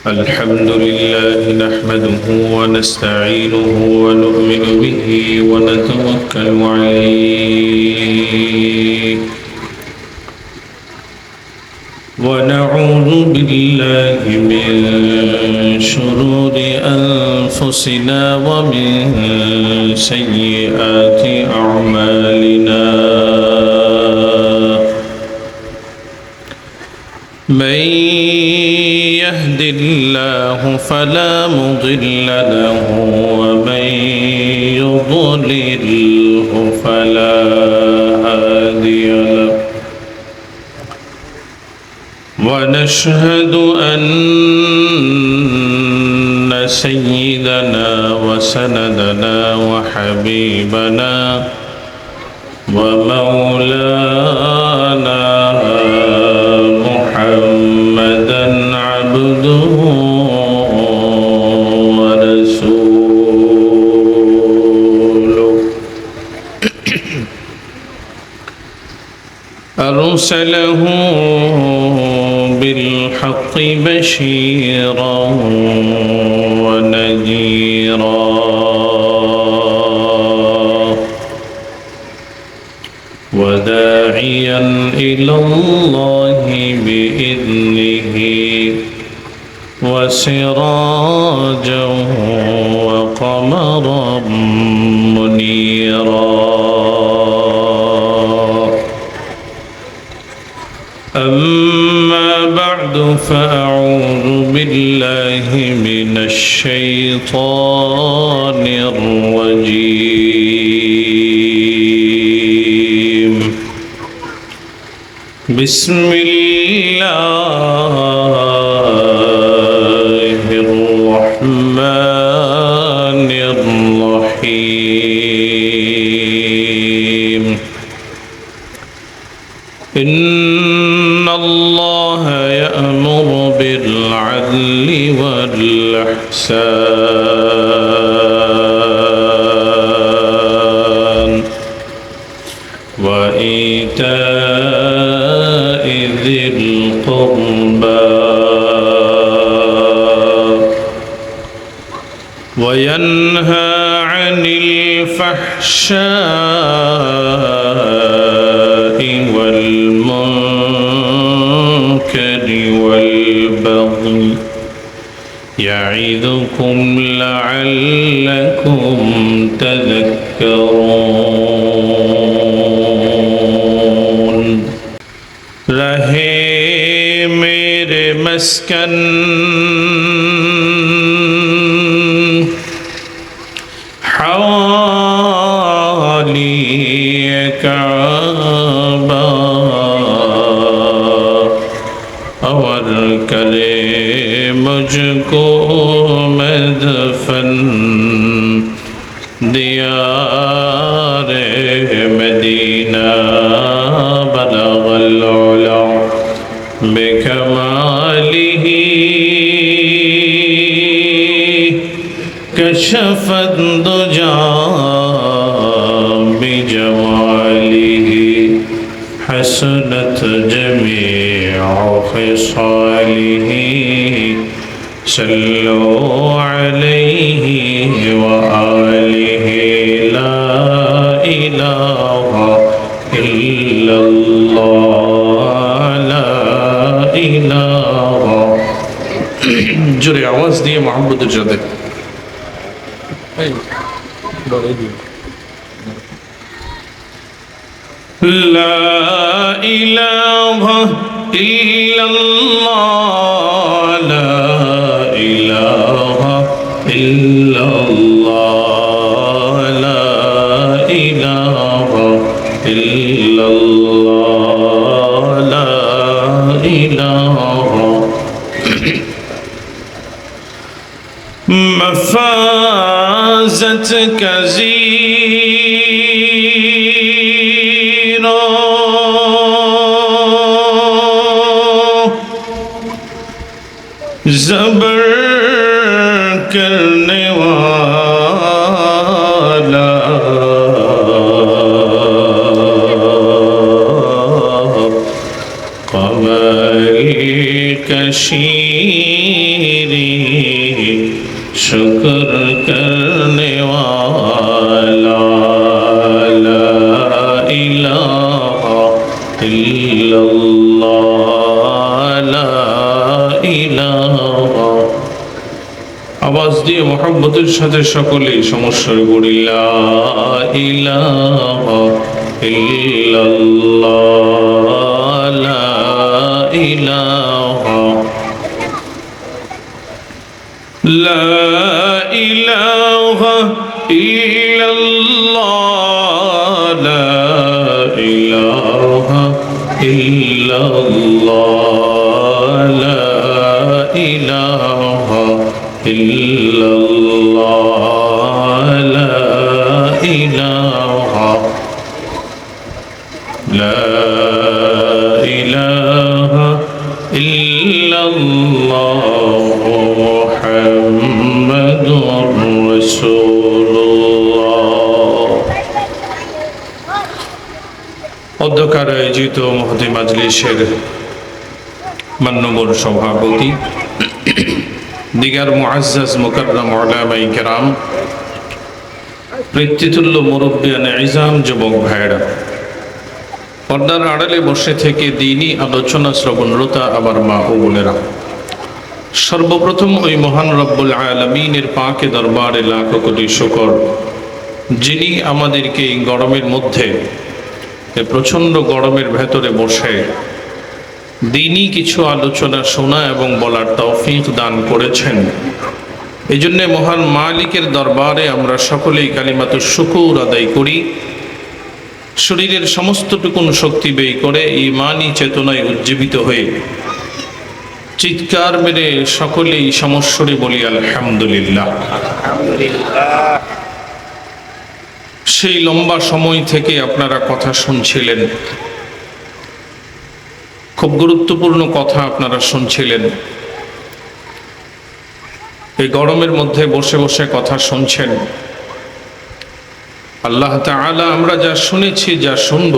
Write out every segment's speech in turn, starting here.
الحمد لله نحمده ونستعينه ونؤمن به ونتوكل عليه ونعوذ بالله من شرور أنفسنا ومن سيئات أعمالنا من يهد الله فلا مضل له ومن يضلله فلا هادي له ونشهد أن سيدنا وسندنا وحبيبنا ومولانا محمدا عبده ورسوله أرسله بالحق بشيرا ونذيرا وداعيا إلى الله بإذنه وسراجا وقمرا منيرا أما بعد فأعوذ بالله من الشيطان الرجيم بسم الله الرحمن الرحيم إن الله يأمر بالعدل والإحسان وإيتاء ذي القربى وينهى عن الفحشاء والمنكر والبغي يعظكم لعلكم تذكرون رہے میرے مسکن حوالی کعبہ اور کرے مجھ کو مدفن دیار مدینہ بلغ العلا بکمالہ کشف الدجى بجمالہ حسنت جميع خصاله صلوا عليه وآله لا إله إلا الله لا إله جري आवाज दिए मोहम्मद जादे لا إله إلا الله لا إله إلا الله لا إله إلا الله لا إله مفازتك زيرا زبر کرنے والا قمر کشی तेरी शुक्र करने वाला ला इलाहा इल्लल्लाह ला इलाहा। आওয়াজ দিয়ে মোহাব্বতের সাথে সকলেই সমস্যার পড়ি লা ইলাহা ইল্লাল্লাহ লা ইলাহা লা ইলাহা ইল্লাল্লাহ লা ইলাহা ইল্লাল্লাহ লা ইলাহা ইল্লাল্লাহ লা ইলাহা লা ইলাহা ইল্লাল্লাহ মুহাম্মাদুর রাসূলুল্লাহ। অধ্যক্ষার আয়োজিত মহতী মাজলিসের মান্যবর সভাপতি, দিগার মুআজ্জাজ মুকাররম উলামায়ে কেরাম, পিতৃতুল্য মুরব্বিয়ানে ইজাম, যুবক ভাইরা, পর্দার আড়ালে বসে থেকে দ্বীনি আলোচনা শ্রবণরতা আবার মা ও বোনেরা, সর্বপ্রথম ওই মহান রব্বুল আলামিনের পাকে দরবারে লাখ কোটি শুকর, যিনি আমাদেরকে এই গরমের মধ্যে, এই প্রচণ্ড গরমের ভেতরে বসে দ্বীনি কিছু আলোচনা শোনা এবং বলার তৌফিক দান করেছেন। এই জন্যে মহান মালিকের দরবারে আমরা সকলেই কালিমাতুশ শুকুর আদায় করি। শরীরের সমস্তটুকুন শক্তি ব্যয় করে ঈমানি চেতনায় উজ্জীবিত হয়ে চিৎকার মেরে সকলেই সমস্বরে বলি আলহামদুলিল্লাহ। সেই লম্বা সময় থেকে আপনারা কথা শুনছিলেন, খুব গুরুত্বপূর্ণ কথা আপনারা শুনছিলেন। এই গরমের মধ্যে বসে বসে কথা শুনছেন। আল্লাহ তাআলা আমরা যা শুনেছি, যা শুনব,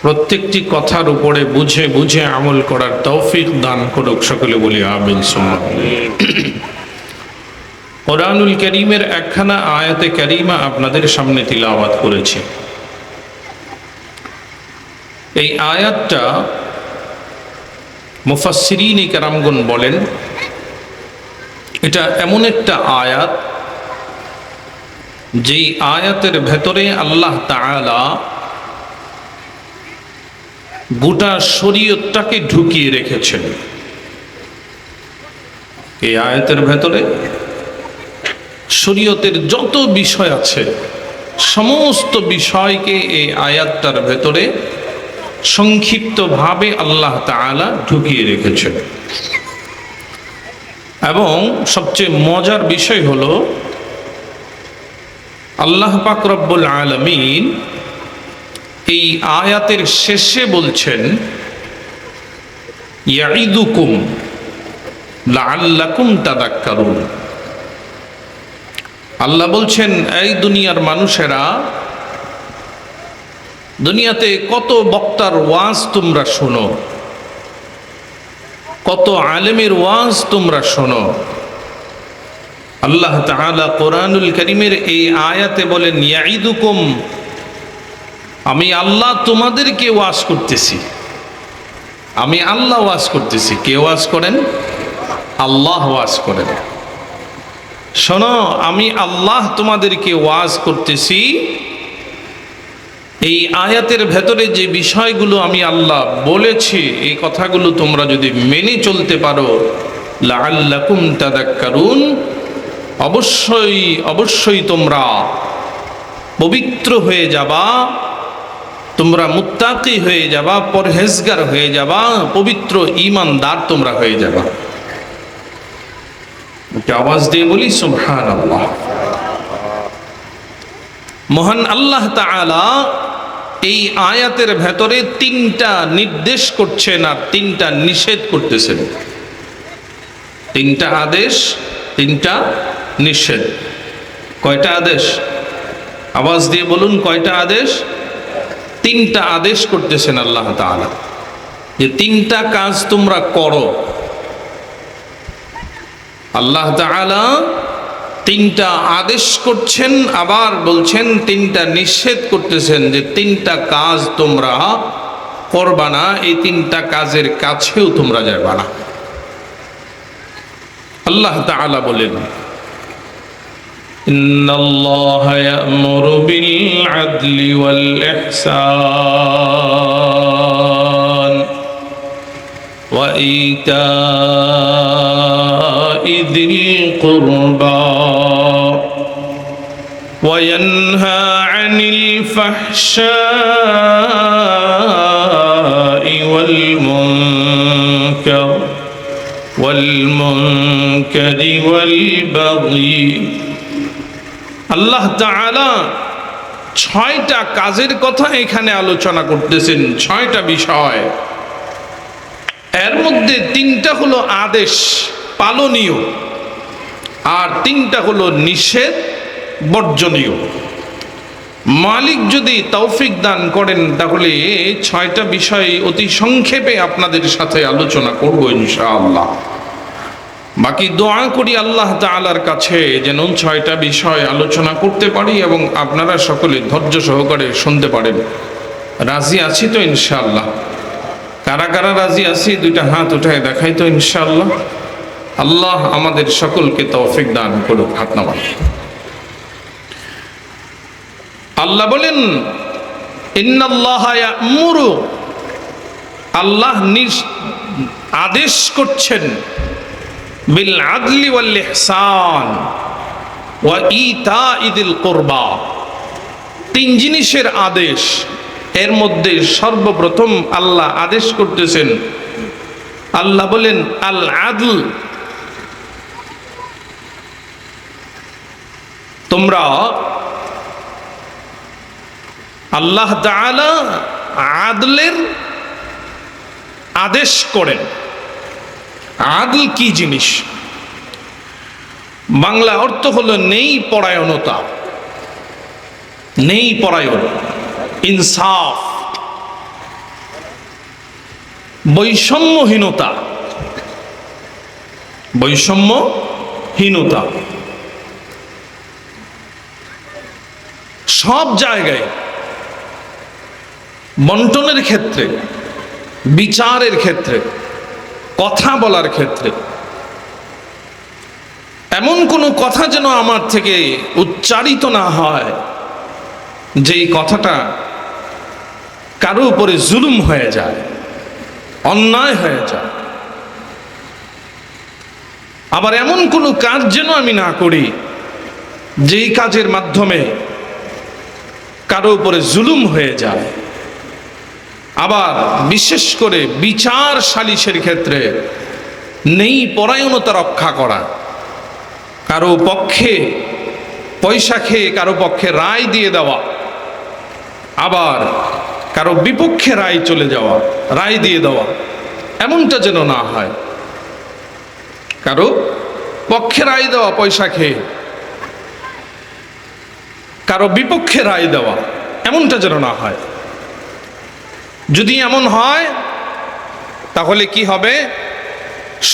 প্রত্যেকটি কথার উপরে বুঝে বুঝে আমল করার তৌফিক দান করুক। সকলে বলি আমিন সুম্মা আমিন। কোরআনুল কারীমের একখানা আয়াতে কারিমা আপনাদের সামনে তিলাওয়াত করেছি। এই আয়াতটা মুফাসসিরিনে কেরামগণ বলেন, এটা এমন একটা আয়াত যেই আয়াতের ভেতরে আল্লাহ তাআলা গোটা শরীয়তটাকে ঢুকিয়ে রেখেছেন। এই আয়াতের ভেতরে শরীয়তের যত বিষয় আছে, সমস্ত বিষয়কে এই আয়াতটার ভেতরে সংক্ষিপ্তভাবে আল্লাহ তাআলা ঢুকিয়ে রেখেছেন। এবং সবচেয়ে মজার বিষয় হলো, আল্লাহ পাক রব্বুল আলামিন এই আয়াতের শেষে বলছেন, ইয়াইদুকুম লাআল্লাকুম তাযাক্কারুন। আল্লাহ বলছেন, এই দুনিয়ার মানুষেরা, দুনিয়াতে কত বক্তার ওয়াজ তোমরা শোনো, কত আলেমের ওয়াজ তোমরা শোনো। আল্লাহ তাআলা কোরআনুল কারীমের এই আয়াতে বলেন, ইয়াইদুকুম, আমি আল্লাহ তোমাদেরকে ওয়াজ করতেছি। আমি আল্লাহ ওয়াজ করতেছি। কে ওয়াজ করেন? আল্লাহ ওয়াজ করেন। শোনো, আমি আল্লাহ তোমাদেরকে ওয়াজ করতেছি। এই আয়াতের ভেতরে যে বিষয়গুলো আমি আল্লাহ বলেছি, এই কথাগুলো তোমরা যদি মেনে চলতে পারো, লাআল্লাকুম তাযাক্কারুন, অবশ্যই অবশ্যই তোমরা পবিত্র হয়ে যাবা, তোমরা মুত্তাকি হয়ে যাবা, পরহেজগার হয়ে যাবা, পবিত্র ঈমানদার তোমরা হয়ে যাবা। আওয়াজ দিয়ে বলি সুবহানাল্লাহ। মহান আল্লাহ তাআলা এই আয়াতের ভেতরে তিনটা নির্দেশ করছেন আর তিনটা নিষেধ করতেছেন। তিনটা আদেশ, তিনটা নিষেধ। কয়টা আদেশ? আওয়াজ দিয়ে বলুন, কয়টা আদেশ? তিনটা আদেশ করতেছেন আল্লাহ তাআলা, যে তিনটা কাজ তোমরা করো। আল্লাহ তাআলা তিনটা আদেশ করছেন, আবার বলছেন তিনটা নিষেধ করতেছেন যে তিনটা কাজ তোমরা করবা না, এই তিনটা কাজের কাছেও তোমরা যাবা না। আল্লাহ তাআলা বলেন, ইন্নাল্লাহা ইয়া'মুরু বিল আদলি ওয়াল ইহসান ওয়া ইতা'i যিল কুরবা ওয়া ইয়ানহা আনিল ফাহশা'i ওয়াল মুনকার والمنكر والبغي। আল্লাহ তাআলা 6টা কাজের কথা এখানে আলোচনা করতেছেন, 6টা বিষয়। এর মধ্যে 3টা হলো আদেশ পালনীয়, আর 3টা হলো নিষেধ বর্জনীয়। মালিক যদি তৌফিক দান করেন তাহলে 6টা বিষয় অতি সংক্ষেপে আপনাদের সাথে আলোচনা করব ইনশাআল্লাহ। বাকি দোয়া করি আল্লাহ তাআলার কাছে যেন 6টা বিষয় আলোচনা করতে পারি এবং আপনারা সকলে ধৈর্য সহকারে শুনতে পারেন। রাজি আছি তো ইনশাআল্লাহ? কারা কারা রাজি আছি দুইটা হাত উঠায় দেখাই তো ইনশাআল্লাহ। আল্লাহ আমাদের সকলকে তৌফিক দান করুক। হাত নামান। আল্লাহ বলেন, ইন্নাল্লাহা ইয়া'মুরু, আল্লাহ আদেশ করছেন, বিল আদলি ওয়াল ইহসান ওয়া ইতা'i যিল কুরবা। 3 জিনিসের আদেশ। এর মধ্যে সর্বপ্রথম আল্লাহ আদেশ করতেছেন, আল্লাহ বলেন আল আদল, তোমরা আল্লাহ তাআলা আদলের আদেশ করেন। আদল কি জিনিস? বাংলা অর্থ হলো নেই পরায়ণতা, নেই পরায়ণ, ইনসাফ, বৈষম্যহীনতা, বৈষম্যহীনতা সব জায়গায়, বন্টনের ক্ষেত্রে, বিচারের ক্ষেত্রে, কথা বলার ক্ষেত্রে। এমন কোনো কথা যেন আমার থেকে উচ্চারিত না হয় যেই কথাটা কারো উপরে জুলুম হয়ে যায়, অন্যায় হয়ে যায়। আবার এমন কোনো কাজ যেন আমি না করি যেই কাজের মাধ্যমে কারো উপরে জুলুম হয়ে যায়। আবার বিশেষ করে বিচার সালিশের ক্ষেত্রে নেই পরায়ণতা রক্ষা করা, কারো পক্ষে পয়সা খেয়ে কারো পক্ষে রায় দিয়ে দেওয়া, আবার কারো বিপক্ষে রায় চলে যাওয়া, রায় দিয়ে দেওয়া, এমনটা যেন না হয়। কারো পক্ষে রায় দেওয়া পয়সা খেয়ে, কারো বিপক্ষে রায় দেওয়া, এমনটা যেন না হয়। যদি এমন হয় তাহলে কি হবে?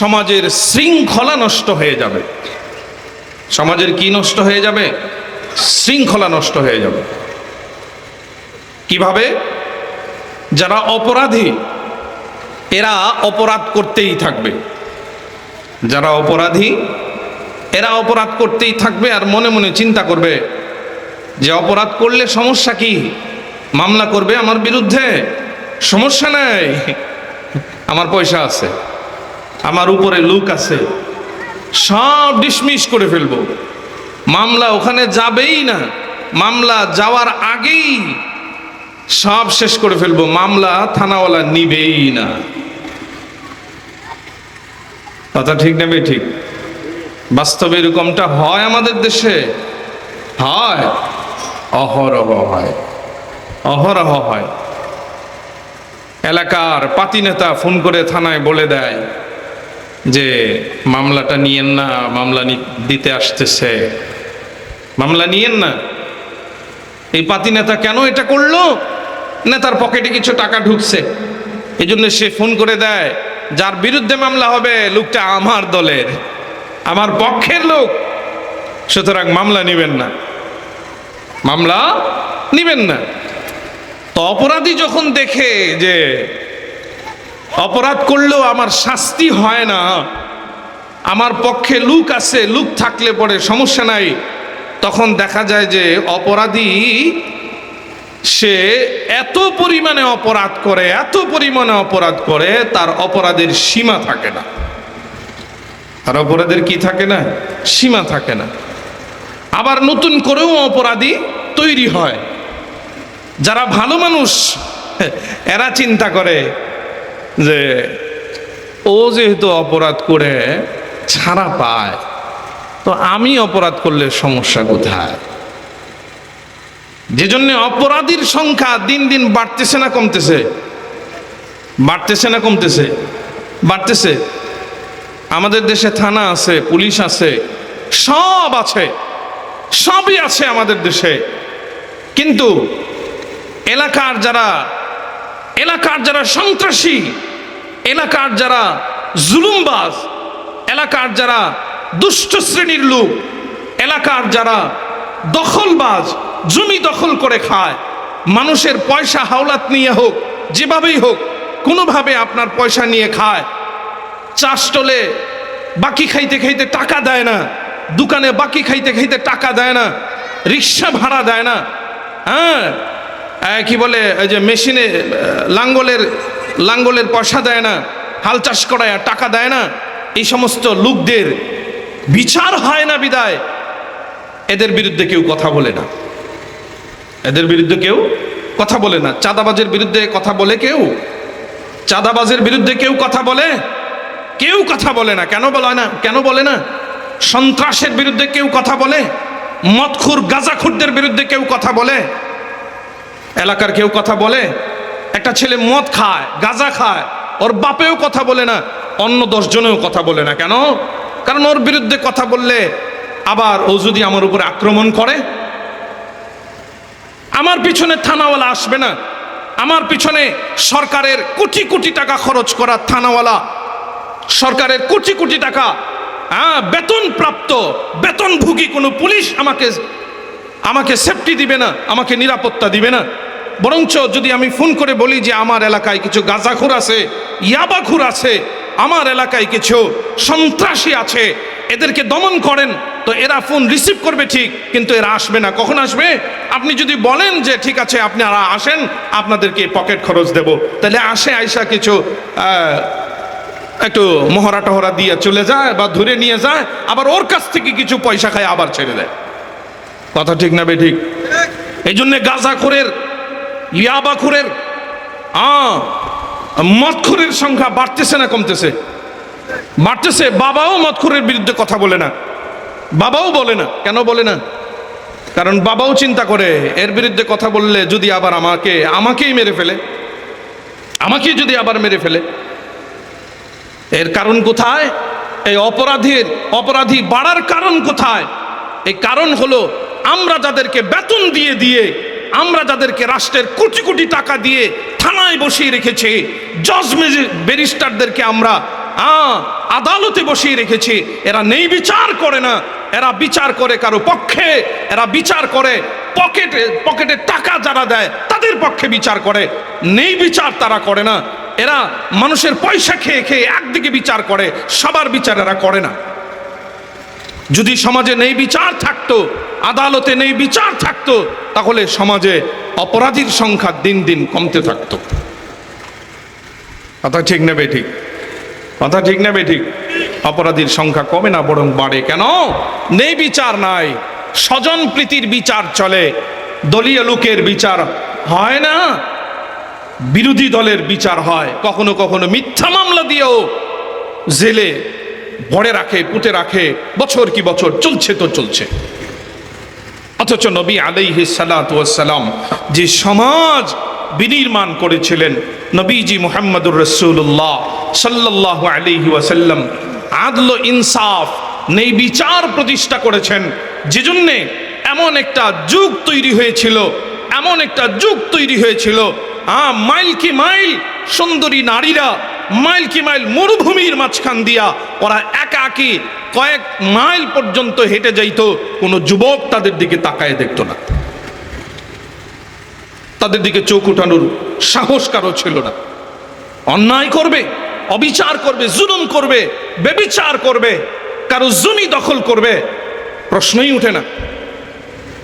সমাজের শৃঙ্খলা নষ্ট হয়ে যাবে। সমাজের কি নষ্ট হয়ে যাবে? শৃঙ্খলা নষ্ট হয়ে যাবে। কিভাবে? যারা অপরাধী এরা অপরাধ করতেই থাকবে, যারা অপরাধী এরা অপরাধ করতেই থাকবে, আর মনে মনে চিন্তা করবে যে অপরাধ করলে সমস্যা কি, মামলা করবে আমার বিরুদ্ধে, সমস্যা নাই, আমার পয়সা আছে, আমার উপরে লোক আছে, সব ডিসমিস করে ফেলবো, মামলা ওখানে যাবেই না, মামলা যাওয়ার আগেই সব শেষ করে ফেলবো, মামলা থানাওয়ালা নিবেই না। কথা ঠিক নেবে? ঠিক। বাস্তবে এরকমটা হয় আমাদের দেশে, হয়, অহরহ হয়, অহরহ হয়। এলাকার পাতি নেতা ফোন করে থানায় বলে দেয় যে মামলাটা নিয়েন না, মামলা দিতে আসতেছে, মামলা নিয়েন না। এই পাতি নেতা কেন এটা করলো? নেতার পকেটে কিছু টাকা ঢুকছে, এই জন্য সে ফোন করে দেয় যার বিরুদ্ধে মামলা হবে লোকটা আমার দলের, আমার পক্ষের লোক, সুতরাং মামলা নেবেন না, মামলা নেবেন না। তো অপরাধী যখন দেখে যে অপরাধ করলেও আমার শাস্তি হয় না, আমার পক্ষে লোক আছে, লোক থাকলে পরে সমস্যা নাই, তখন দেখা যায় যে অপরাধী সে এত পরিমাণে অপরাধ করে, এত পরিমাণে অপরাধ করে, তার অপরাধের সীমা থাকে না। আর অপরাধের কি থাকে না? সীমা থাকে না। আবার নতুন করেও অপরাধী তৈরি হয়। যারা ভালো মানুষ এরা চিন্তা করে যে ও যেহেতু অপরাধ করে ছাড়া পায়, তো আমি অপরাধ করলে সমস্যা কোথায়? যে জন্য অপরাধীর সংখ্যা দিন দিন বাড়তেছে না কমতেছে? বাড়তেছে না কমতেছে? বাড়তেছে। আমাদের দেশে থানা আছে, পুলিশ আছে, সব আছে, সবই আছে আমাদের দেশে, কিন্তু এলাকার যারা সন্ত্রাসী, এলাকার যারা জুলুমবাজ, এলাকার যারা দুষ্ট শ্রেণীর লোক, এলাকার যারা দখলবাজ, জমি দখল করে খায়, মানুষের পয়সা হাওলাত নিয়ে হোক, যেভাবেই হোক, কোনোভাবে আপনার পয়সা নিয়ে খায়। চাষ টলে বাকি খাইতে খাইতে টাকা দেয় না, দোকানে বাকি খাইতে খাইতে টাকা দেয় না, রিক্সা ভাড়া দেয় না, হ্যাঁ কি বলে এই যে মেশিনে লাঙ্গলের পয়সা দেয় না, হাল চাষ করায় টাকা দেয় না, এই সমস্ত লোকদের বিচার হয় না বিদায় এদের বিরুদ্ধে কেউ কথা বলে না। এদের বিরুদ্ধে কেউ কথা বলে না। চাঁদাবাজের বিরুদ্ধে কথা বলে কেউ? চাঁদাবাজের বিরুদ্ধে কেউ কথা বলে? কেউ কথা বলে না। কেন বলে না? কেন বলে না? সন্ত্রাসের বিরুদ্ধে কেউ কথা বলে? মদখুর গাঁজাখুরদের বিরুদ্ধে কেউ কথা বলে? এলাকার কেউ কথা বলে? একটা ছেলে মদ খায়, গাঁজা খায়, ওর বাপেও কথা বলে না, অন্য 10 জনেও কথা বলে না। কেন? কারণ ওর বিরুদ্ধে কথা বললে আবার ও যদি আমার উপরে আক্রমণ করে, আমার পিছনে থানাওয়ালা আসবে না, আমার পিছনে সরকারের কোটি কোটি টাকা খরচ করা থানাওয়ালা, সরকারের কোটি কোটি টাকা বেতন প্রাপ্ত বেতনভোগী কোনো পুলিশ আমাকে সেফটি দিবে না, আমাকে নিরাপত্তা দিবে না। বরঞ্চ যদি আমি ফোন করে বলি যে আমার এলাকায় কিছু গাঁজাখোর আছে, ইয়াবাখোর আছে, আমার এলাকায় কিছু সন্ত্রাসী আছে, এদেরকে দমন করেন, তো এরা ফোন রিসিভ করবে ঠিক, কিন্তু এরা আসবে না। কখন আসবে? আপনি যদি বলেন যে ঠিক আছে আপনারা আসেন, আপনাদেরকে পকেট খরচ দেব, তাহলে আসে, আইসা কিছু একটু মহড়া টহরা দিয়ে চলে যায় বা ধরে নিয়ে যায়, আবার ওর কাছ থেকে কিছু পয়সা খায় আবার ছেড়ে দেয়। কথা ঠিক না বেঠিক? এই জন্য গাঁজাখোরের, ইয়াবাখোরের, মদখোরের সংখ্যা বাড়তেছে না কমতেছে? বাড়তেছে। বাবাও মদখোরের বিরুদ্ধে কথা বলে না, বাবাও বলে না। কেন বলে না? কারণ বাবাও চিন্তা করে এর বিরুদ্ধে কথা বললে যদি আবার আমাকেই মেরে ফেলে, আমাকে যদি আবার মেরে ফেলে। এর কারণ কোথায়? এই অপরাধী বাড়ার কারণ কোথায়? এই কারণ হলো আমরা যাদেরকে বেতন দিয়ে আমরা যাদেরকে রাষ্ট্রের কোটি কোটি টাকা দিয়ে থানায় বসিয়ে রেখেছি, জজ ব্যারিস্টারদেরকে আমরা আদালতে বসিয়ে রেখেছি, এরা নেই বিচার করে না, এরা বিচার করে কারো পক্ষে, এরা বিচার করে পকেটে টাকা যারা দেয় তাদের পক্ষে বিচার করে, নেই বিচার তারা করে না। এরা মানুষের পয়সা খেয়ে খেয়ে একদিকে বিচার করে, সবার বিচার এরা করে না। যদি সমাজে নেই বিচার থাকতো, আদালতে নেই বিচার থাকতো, তাহলে সমাজে অপরাধীর সংখ্যা দিন দিন কমতে থাকতো। কথা ঠিক না বেঠিক? কথা ঠিক না বেঠিক? অপরাধীর সংখ্যা কমে না, বরং বাড়ে। কেন? নেই বিচার নাই, স্বজন প্রীতির বিচার চলে, দলীয় লোকের বিচার হয় না, বিরোধী দলের বিচার হয়। কখনো কখনো মিথ্যা মামলা দিয়েও জেলে ভরে রাখে, পুঁতে রাখে, বছর কি বছর চলছে তো চলছে। অথচ নবী আলাইহিস সালাতু ওয়াস সালাম যে সমাজ বিনির্মাণ করেছিলেন, নবীজি মুহাম্মদুর রাসূলুল্লাহ সাল্লাল্লাহু আলাইহি ওয়াসাল্লাম আদল ইনসাফ, নেই বিচার প্রতিষ্ঠা করেছেন, যে জন্যে এমন একটা যুগ তৈরি হয়েছিল, এমন একটা যুগ তৈরি হয়েছিল, মাইল কি মাইল সুন্দরী নারীরা মাইল কি মাইল মরুভূমির মাঝখান দিয়া ওরা একা একাকী কয়েক মাইল পর্যন্ত হেঁটে যাইতো, কোনো যুবক তাদের দিকে তাকায় দেখতো না, তাদের দিকে চোখ উঠানোর সাহস কারো ছিল না। অন্যায় করবে, অবিচার করবে, জুলুম করবে, বেবিচার করবে, কারো জমি দখল করবে, প্রশ্নই উঠে না,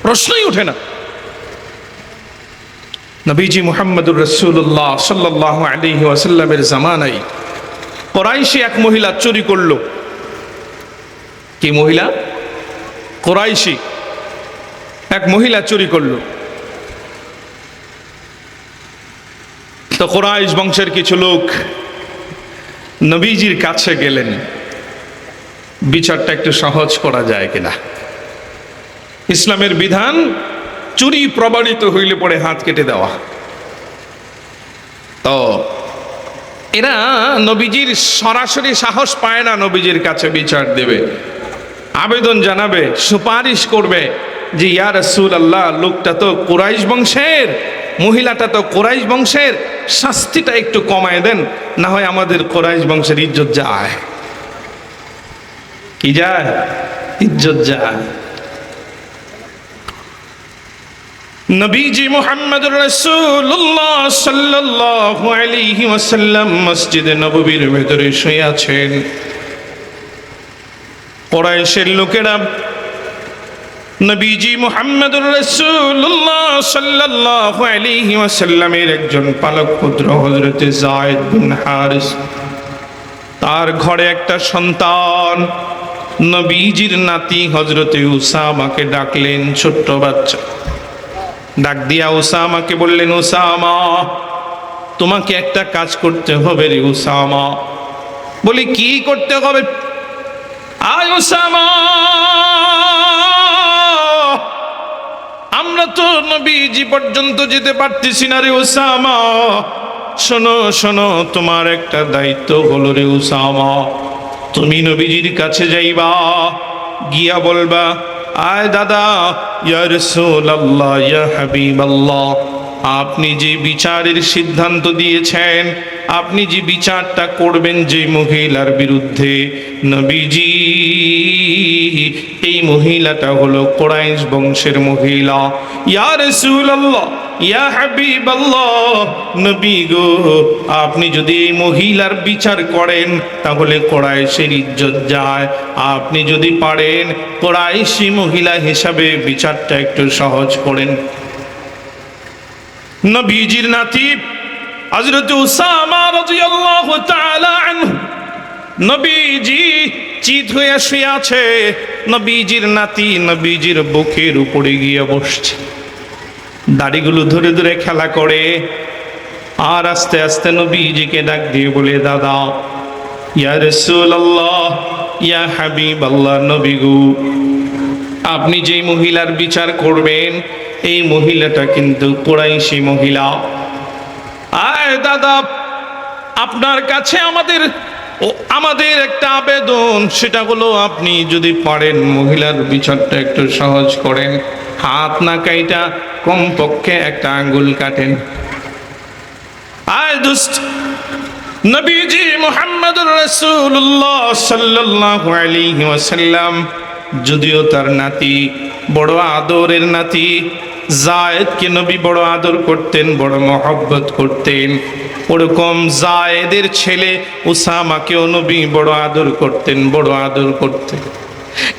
প্রশ্নই উঠে না। নবীজি মুহাম্মদুর রাসূলুল্লাহ সাল্লাল্লাহু আলাইহি ওয়াসাল্লামের জামানায় কুরাইশি এক মহিলা চুরি করলো। কি মহিলা? কুরাইশি এক মহিলা চুরি করলো। তো কুরাইশ বংশের কিছু লোক নবীজির কাছে গেলেন, বিচারটা একটু সহজ করা যায় কিনা। ইসলামের বিধান চুরি প্রমাণিত হইলে পরে হাত কেটে দেওয়া। তো এরা নবীজির সরাসরি সাহস পায় না নবীজির কাছে বিচার দেবে, আবেদন জানাবে, সুপারিশ করবে যে ইয়া রাসূলুল্লাহ, লোকটা তো কুরাইশ বংশের, মহিলাটা তো কুরাইশ বংশের, শাস্তিটা একটু কমায় দেন, না হয় আমাদের কুরাইশ বংশের ইজ্জত যায়। কি যায়? ইজ্জত যায়। নবীজি মুহাম্মদুর রাসূলুল্লাহ সাল্লাল্লাহু আলাইহি ওয়াসাল্লাম মসজিদে নববীর ভেতরে শুয়ে আছেন। কুরাইশের লোকেরা নবীজি মুহাম্মদুর রাসূলুল্লাহ সাল্লাল্লাহু আলাইহি ওয়াসাল্লামের একজন পালক পুত্র হযরতে যায়েদ বিন হারিস, তার ঘরে একটা সন্তান নবীজির নাতি হযরতে উসামাকে ডাকলেন। ছোট্ট বাচ্চা ডাক দিয়া উসামাকে বললেন, উসামা, তোমাকে একটা কাজ করতে হবে রে উসামা। বলি, কি করতে হবে? আয় উসামা, আমরা তো নবীজি পর্যন্ত যেতে পারতেছি না রে উসামা। শোনো শোনো, তোমার একটা দায়িত্ব হলো রে উসামা। তুমি নবীজির কাছে যাইবা, গিয়া বলবা, আয় দাদা, ইয়া রাসূলুল্লাহ, ইয়া হাবিবাল্লাহ, আপনি যে বিচারের সিদ্ধান্ত দিয়েছেন, আপনি যে বিচারটা করবেন যে মহিলার বিরুদ্ধে, নবীজি এই মহিলাটা হলো কুরাইশ বংশের মহিলা। ইয়া রাসূলুল্লাহ, ইয়া হাবিবাল্লাহ, নবী গো, আপনি যদি এই মহিলার বিচার করেন তাহলে কুরাইশের ইজ্জত যায়। আপনি যদি পারেন কুরাইশি মহিলা হিসাবে বিচারটা একটু সহজ করেন। নবীজির নাতি হযরত উসামা রাদিয়াল্লাহু তাআলা আনহু, নবীজি চিত হয়ে শুয়ে আছে, নবীজির নাতি নবীজির বুকের উপরে গিয়ে বসছে, দাড়িগুলো ধরে ধরে খেলা করে, আর আস্তে আস্তে নবীজিকে ডাক দিয়ে বলে, দাদা, ইয়া রাসূলুল্লাহ, ইয়া হাবিবাল্লাহ, নবী গো, আপনি যে মহিলার বিচার করবেন এই মহিলাটা কিন্তু কুরাইশি মহিলা। আয় দাদা, আপনার কাছে আমাদের একটা আবেদন, সেটা হলো আপনি যদি পারেন মহিলার বিচারটা একটু সহজ করেন, হাত না কাইটা কমপক্ষে একটা আঙ্গুল কাটেন। আয় দোস্ত, নবীজি মুহাম্মদুর রাসূলুল্লাহ সাল্লাল্লাহু আলাইহি ওয়াসাল্লাম যদিও তার নাতি, বড় আদরের নাতি যায়েদকে নবী বড় আদর করতেন, বড় মহব্বত করতেন, ওরকম যায়েদের ছেলে উসামাকেও নবী বড় আদর করতেন, বড় আদর করতেন।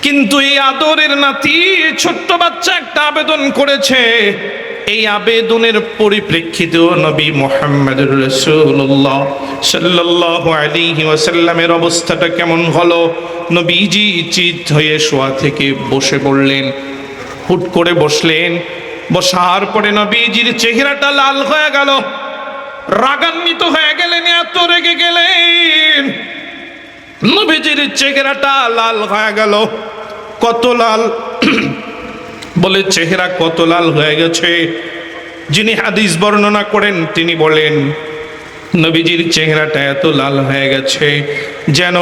কিন্তু এই আদরের নাতি ছোট্ট বাচ্চা একটা আবেদন করেছে, এই আবেদনের পরিপ্রেক্ষিতেও নবী মুহাম্মদুর রাসূলুল্লাহ সাল্লাল্লাহু আলাইহি ওয়াসাল্লামের অবস্থাটা কেমন হলো? নবীজি চিত হয়ে শোয়া থেকে বসে পড়লেন, হুট করে বসলেন। বসার পরে নবীজির চেহারাটা লাল হয়ে গেল, রাগান্বিত হয়ে গেলেন, এত রেগে গেলেন। নবীজির চেহারাটা লাল হয়ে গেল। কত লাল? বলে, চেহারা কত লাল হয়ে গেছে? যিনি হাদিস বর্ণনা করেন তিনি বলেন, নবীজির চেহারাটা এত লাল হয়ে গেছে যেন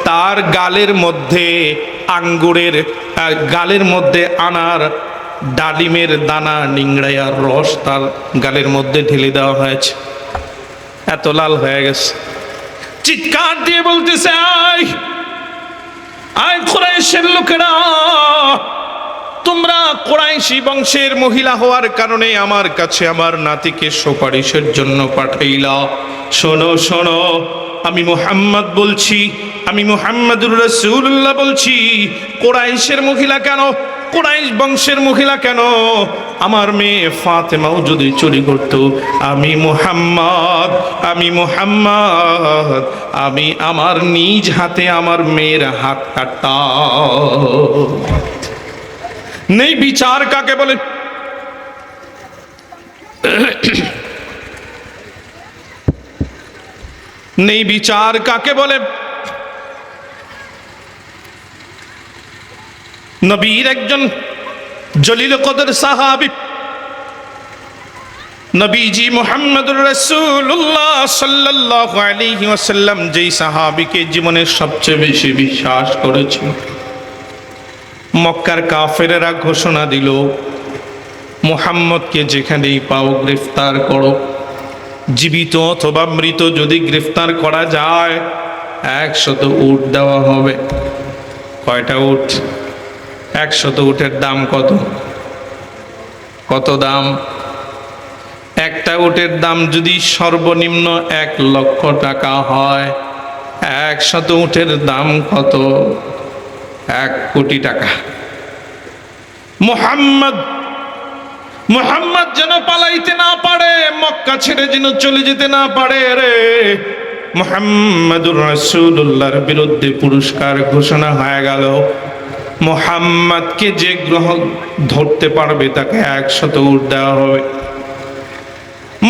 তার গালের মধ্যে গালের মধ্যে আনার ডালিমের দানা নিংড়াইয়ার রস তার গালের মধ্যে ঢেলে দেওয়া হয়েছে, এত লাল হয়ে গেছে। চিৎকার দিয়ে বলতেছে, আয় বংশের লোকেরা, তোমরা কুরাইশি বংশের মহিলা হওয়ার কারণে আমার কাছে আমার নাতিকে সুপারিশের জন্য পাঠাইলা। শোনো শোনো, আমি মুহাম্মদ বলছি, আমি মুহাম্মদুর রাসূলুল্লাহ বলছি, কুরাইশের মহিলা কেন, কুরাইশ বংশের মহিলা কেন, আমার মেয়ে ফাতেমাও যদি চুরি করত, আমি মুহাম্মদ আমি আমার নিজ হাতে আমার মেয়ের হাত কাটতাম। নেই বিচার কাকে বলে? নেই বিচার কাকে বলে? নবীর একজন জলিল কদর সাহাবী নবীজি মুহাম্মদুর রাসূলুল্লাহ সাল্লাল্লাহু আলাইহি ওয়াসাল্লাম যেই সাহাবীকে জীবনের সবচেয়ে বেশি বিশ্বাস করেছেন, মক্কার কাফেরেরা ঘোষণা দিল, মুহাম্মদকে যেখানেই পাও গ্রেফতার করো, জীবিত অথবা মৃত যদি গ্রেফতার করা যায় 100 উট দেওয়া হবে। কয়টা উট? 100 উটের দাম কত? কত দাম? একটা উটের দাম যদি সর্বনিম্ন 1 লক্ষ টাকা হয়, 100 উটের দাম কত? 1 কোটি টাকা। মুহাম্মদ যেন পালাইতে না পারে, মক্কা ছেড়ে যেন চলে যেতে না পারে রে। মুহাম্মদুর রাসূলুল্লাহর বিরুদ্ধে পুরস্কার ঘোষণা হয়ে গেল। মুহাম্মদকে যে গ্রহণ ধরতে পারবে তাকে 100 উট দেওয়া হবে।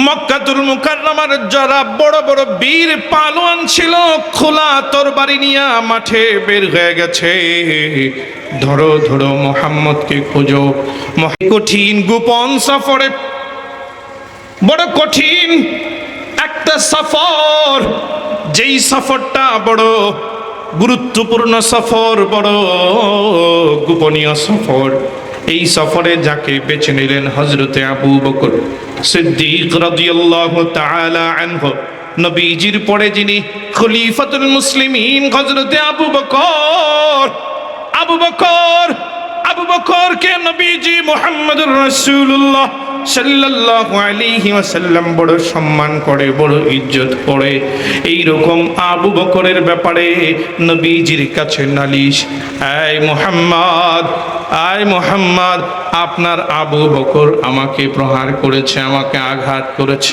মক্কাতুল মুকাররমার যারা বড় বড় বীর পালোয়ান ছিল, খোলা তরবারি নিয়ে মাঠে বের হয়ে গেছে, ধরো ধরো মুহাম্মদকে খোঁজো। কঠিন গোপন সফরে, বড় কঠিন একটা সফর, যেই সফরটা বড় গুরুত্বপূর্ণ সফর, বড় গোপনীয় সফর। এই সফরে যাকে বেছে নিলেন হযরতে আবু বকর সিদ্দিক রাদিয়াল্লাহু তাআলা আনহু। নবীজির পরে যিনি খলিফাতুল মুসলিমিন হযরতে আবু বকরকে নবীজি মুহাম্মদুর রাসূলুল্লাহ সাল্লাল্লাহু আলাইহি ওয়াসাল্লাম বড় সম্মান করে, বড় ইজ্জত করে। এই রকম আবু বকরের ব্যাপারে নবীজির কাছে নালিশ, আয় মুহাম্মদ, আপনার আবু বকর আমাকে প্রহার করেছে, আমাকে আঘাত করেছে,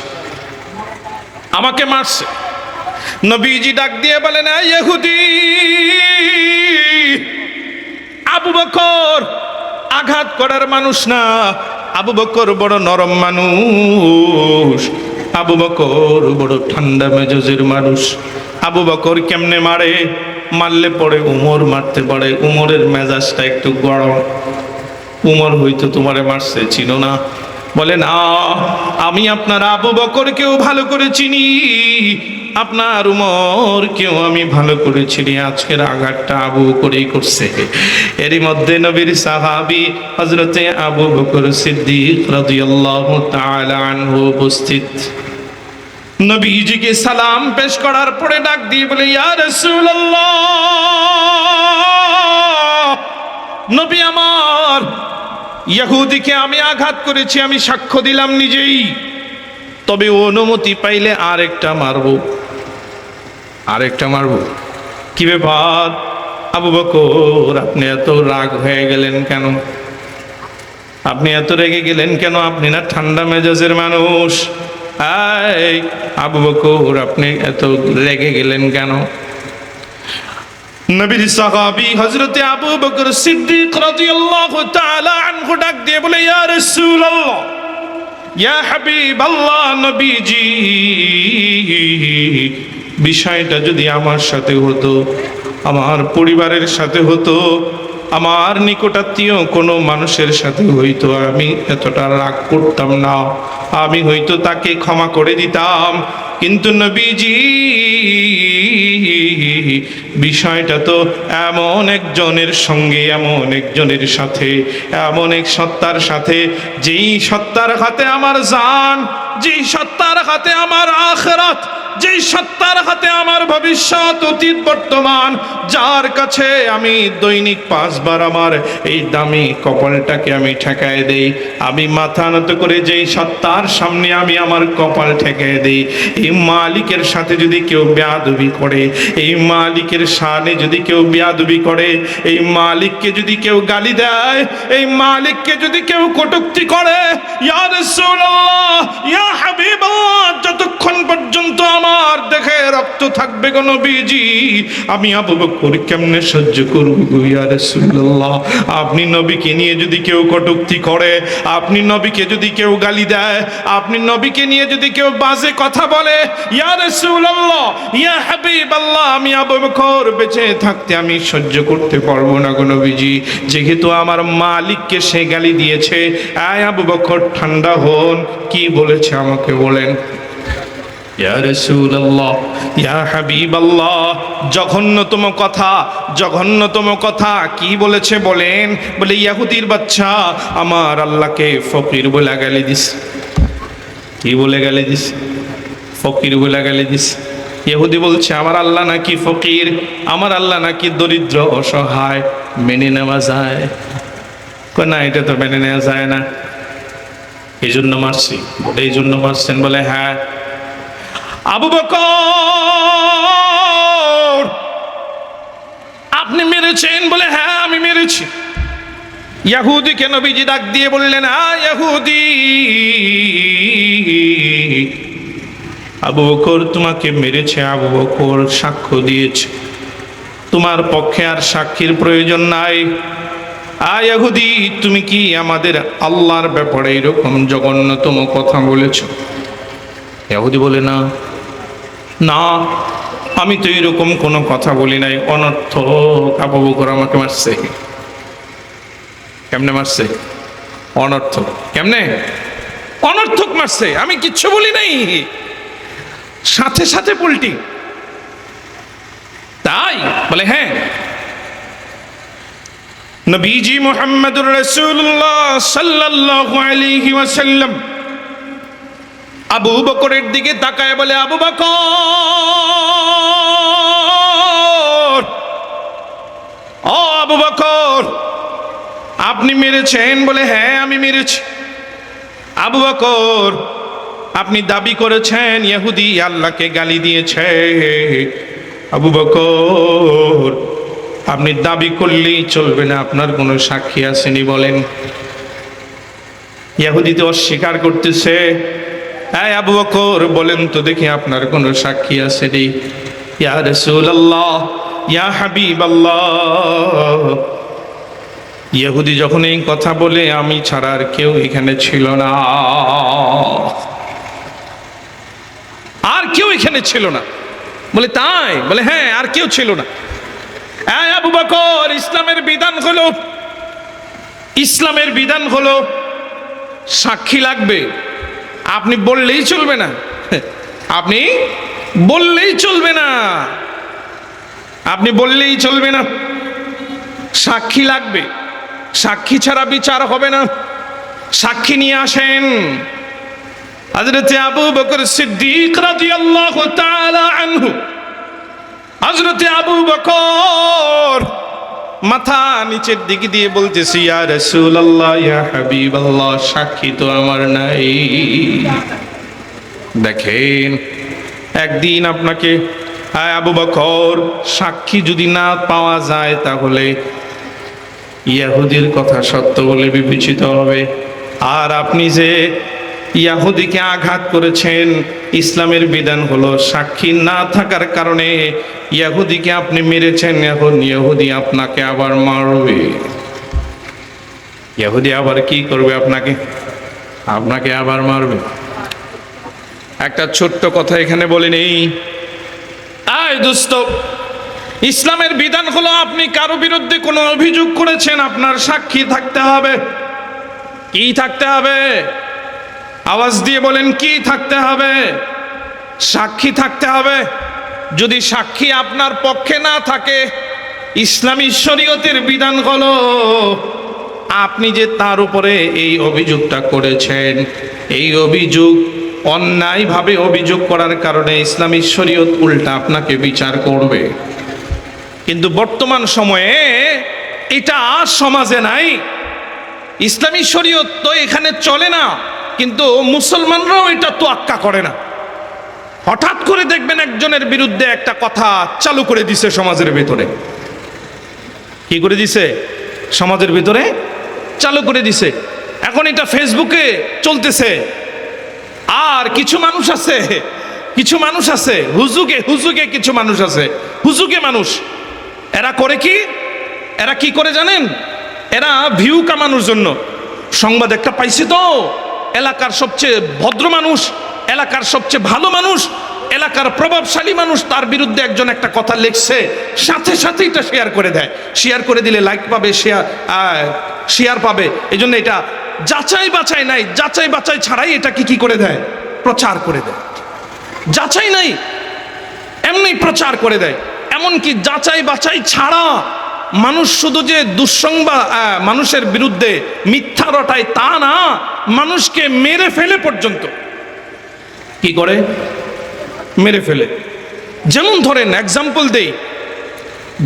আমাকে মারছে। নবীজি ডাক দিয়ে বলেন, এই ইহুদি, আবু বকর আঘাত করার মানুষ না, আবু বকর বড় নরম মানুষ, আবু বকর বড় ঠান্ডা মেজাজের মানুষ। আবু বকর কেমনে মারে? মারলে পরে উমর মারতে পারে, উমরের মেজাজটা একটু গরম। উমর হয়তো তোমারে মারছে, চিনো না? বলে না, আমি আপনার আবু বকরকেও ভালো করে চিনি, আপনার উমরকেও আমি ভালো করে চিনি, আজকের আঘাতটা আবু বকরই করছে। এরই মধ্যে নবীর সাহাবী হযরতে আবু বকর সিদ্দিক রাদিয়াল্লাহু তাআলা আনহু উপস্থিত। নবীজিকে সালাম পেশ করার পরে ডাক দিয়ে বলে, ইয়া রাসূলুল্লাহ, নবী আমার, ইহুদিকে আমি আঘাত করেছি, আমি সাক্ষ্য দিলাম নিজেই, তবে অনুমতি পাইলে আরেকটা মারবো। কি ব্যাপার আবু বকর, আপনি এত রাগ হয়ে গেলেন কেন? আপনি এত রেগে গেলেন কেন? আপনি না ঠান্ডা মেজাজের মানুষ। এই আবু বকর, আপনি এত রেগে গেলেন কেন? নবীর সাহাবী হযরতে আবু বকর সিদ্দিক রাদিয়াল্লাহু তাআলা আনহু ডাক দিয়ে বলে, ইয়া রাসূলুল্লাহ, ইয়া হাবিবাল্লাহ, নবীজি, বিষয়টা যদি আমার সাথে হতো, আমার পরিবারের সাথে হতো, আমার নিকটাত্মীয় কোনো মানুষের সাথে হইতো, আমি এতটা রাগ করতাম না, আমি হয়তো তাকে ক্ষমা করে দিতাম। কিন্তু নবীজি, বিষয়টা তো এমন একজনের সঙ্গে, এমন একজনের সাথে, এমন এক সত্তার সাথে, যেই সত্তার হাতে আমার জান, যেই সত্তার হাতে আমার আখিরাত, যেই সত্তার হাতে আমার ভবিষ্যৎ, অতীত, বর্তমান, যার কাছে আমি দৈনিক 5 বার আমার এই দামি কপালটাকে আমি ঠেকায় দেই, আমি মাথা নত করে যেই সত্তার সামনে আমি আমার কপাল ঠেকায় দেই, এই মালিকের সাথে যদি কেউ বেয়াদবি করে, এই মালিকের শানে যদি কেউ বেয়াদবি করে, এই মালিককে যদি কেউ গালি দেয়, এই মালিককে যদি কেউ কটূক্তি করে, ইয়া রাসূলুল্লাহ, ইয়া হাবিবাল্লাহ, যতক্ষণ পর্যন্ত আমার দেখে রক্ত থাকবে গো নবীজি, আমি আবু বকর কেমনে সহ্য করব গো ইয়া রাসূলুল্লাহ। আপনি নবীকে নিয়ে যদি কেউ কটূক্তি করে, আপনি নবীকে যদি কেউ গালি দেয়, আপনি নবীকে নিয়ে যদি কেউ বাজে কথা বলে, ইয়া রাসূলুল্লাহ, ইয়া হাবিবাল্লাহ, আমি আবু বকর বেঁচে থাকতে আমি সহ্য করতে পারবো না গো নবীজি। যেহেতু আমার মালিককে সে গালি দিয়েছে, আয় আবু বকর ঠান্ডা হন, কি বলেছে আমাকে বলেন। ইয়া রাসূলুল্লাহ, ইয়া হাবিবাল্লাহ, জঘন্যতম কথা, জঘন্যতম কথা কি বলেছে বলেন? বলে ইহুদির বাচ্চা আমার আল্লাহকে ফকির বলে গালি দিস। কি বলে গালি দিস? ফকির বলে গালি দিস। ইহুদি বলছে আমার আল্লাহ নাকি ফকির, আমার আল্লাহ নাকি দরিদ্র অসহায়, মেনে নেওয়া যায়? না, এটা তো মেনে নেওয়া যায় না, এই জন্য মারছি। বলে এই জন্য মারছেন? বলে হ্যাঁ। আবু বকর আপনি মেরেছেন? বলে হ্যাঁ আমি মেরেছি। ইহুদিকে নবীজি ডাক দিয়ে বললেন, ইহুদি, আবু বকর তোমাকে মেরেছে, আবু বকর সাক্ষ্য দিয়েছে, তোমার পক্ষে আর সাক্ষীর প্রয়োজন নাই। ইহুদি, তুমি কি আমাদের আল্লাহর ব্যাপারে এরকম জঘন্যতম কথা বলেছ? ইহুদি বলে না, না, আমি তো এরকম কোনো কথা বলি নাই। অনর্থক আবু বকর আমাকে মারছে। কেমনে মারছে? অনর্থক। কেমনে? অনর্থক মারছে, আমি কিচ্ছু বলি নাই। সাথে সাথে উল্টি। তাই? বলে হ্যাঁ। নবীজি মুহাম্মদুর রাসূলুল্লাহ সাল্লাল্লাহু আলাইহি ওয়াসাল্লাম আবু বকরের দিকে তাকায় বলে, আবু বকর, ও আবু বকর, আপনি মেরেছেন? বলে হ্যাঁ আমি মেরেছি। আবু বকর, আপনি দাবি করেছেন ইহুদি আল্লাহকে গালি দিয়েছে। আবু বকর, আপনি দাবি করলেই চলবে না, আপনার কোনো সাক্ষী আসেনি বলেন। ইহুদি তো অস্বীকার করতেছে। আবু বকর বলেন তো দেখি আপনার কোনো সাক্ষী আসেনি। ইয়া রাসূলুল্লাহ, ইয়া হাবিবাল্লাহ, ইহুদি যখন এই কথা বলে আমি ছাড়া আর কেউ এখানে ছিল না, আর কেউ এখানে ছিল না। বলে তাই? বলে হ্যাঁ, আর কেউ ছিল না। আবু বকর, ইসলামের বিধান হলো, ইসলামের বিধান হলো সাক্ষী লাগবে। আপনি বললেই চলবে না, আপনি বললেই চলবে না, আপনি বললেই চলবে না, সাক্ষী লাগবে। সাক্ষী ছাড়া বিচার হবে না। সাক্ষী নিয়ে আসেন। হযরত আবু বকর সিদ্দিক রাদিয়াল্লাহু তাআলা আনহু, হযরত আবু বকর মাথা নিচের দিকে দিয়ে বলতেছি, ইয়া রাসূলুল্লাহ, ইয়া হাবিবাল্লাহ, সাক্ষী তো আমার নাই। দেখেন, একদিন আপনাকে আবু বকর সাক্ষী যদি না পাওয়া যায় তাহলে ইহুদির কথা সত্য বলে বিবেচিত হবে। আর আপনি যে ইহুদিকে আঘাত করেছেন, ইসলামের বিধান হলো সাক্ষী না থাকার কারণে ইহুদিকে আপনি মেরেছেন। এখন ইহুদি আপনাকে আবার মারবে। ইহুদি আবার কি করবে? আপনাকে আবার মারবে। একটা ছোট্ট কথা এখানে বলে নেই। আয় দোস্ত, ইসলামের বিধান হলো আপনি কারো বিরুদ্ধে কোনো অভিযোগ করেছেন, আপনার সাক্ষী থাকতে হবে। কি থাকতে হবে? আওয়াজ দিয়ে বলেন, কি থাকতে হবে? সাক্ষী থাকতে হবে। যদি সাক্ষী আপনার পক্ষে না থাকে, ইসলামী শরীয়তের বিধান হলো আপনি যে তার উপরে এই অভিযোগটা করেছেন, এই অভিযোগ অন্যায়ভাবে অভিযোগ করার কারণে ইসলামী শরীয়ত উল্টা আপনাকে বিচার করবে। কিন্তু বর্তমান সময়ে এটা সমাজে নাই। ইসলামী শরীয়ত তো এখানে চলে না, কিন্তু মুসলমানরাও এটা তোয়াক্কা করে না। হঠাৎ করে দেখবেন একজনের বিরুদ্ধে একটা কথা চালু করে দিছে সমাজের ভিতরে। কি করে দিছে? সমাজের ভিতরে চালু করে দিছে। এখন এটা ফেসবুকে চলতেছে। আর কিছু মানুষ আছে হুজুগে কিছু মানুষ আছে, হুজুগে মানুষ। এরা করে কি? এরা কি করে জানেন? এরা ভিউ কামানোর জন্য সংবাদ একটা পাইছে, তো এলাকার সবচেয়ে ভদ্র মানুষ, এলাকার সবচেয়ে ভালো মানুষ, এলাকার প্রভাবশালী মানুষ, তার বিরুদ্ধে একজন একটা কথা লিখছে, সাথে সাথে এটা শেয়ার করে দেয়। শেয়ার করে দিলে লাইক পাবে, শেয়ার পাবে। এই জন্য এটা যাচাই বাছাই নাই, যাচাই বাছাই ছাড়াই এটা কি করে দেয়? প্রচার করে দেয়। যাচাই নাই, এমনি প্রচার করে দেয়। এমনকি যাচাই বাছাই ছাড়া মানুষ শুধু যে দুঃসংবাদ মানুষের বিরুদ্ধে মিথ্যা রটায় তা না, মানুষকে মেরে ফেলে পর্যন্ত। কি করে? মেরে ফেলে। যেমন ধরেন, এক্সাম্পল দেই,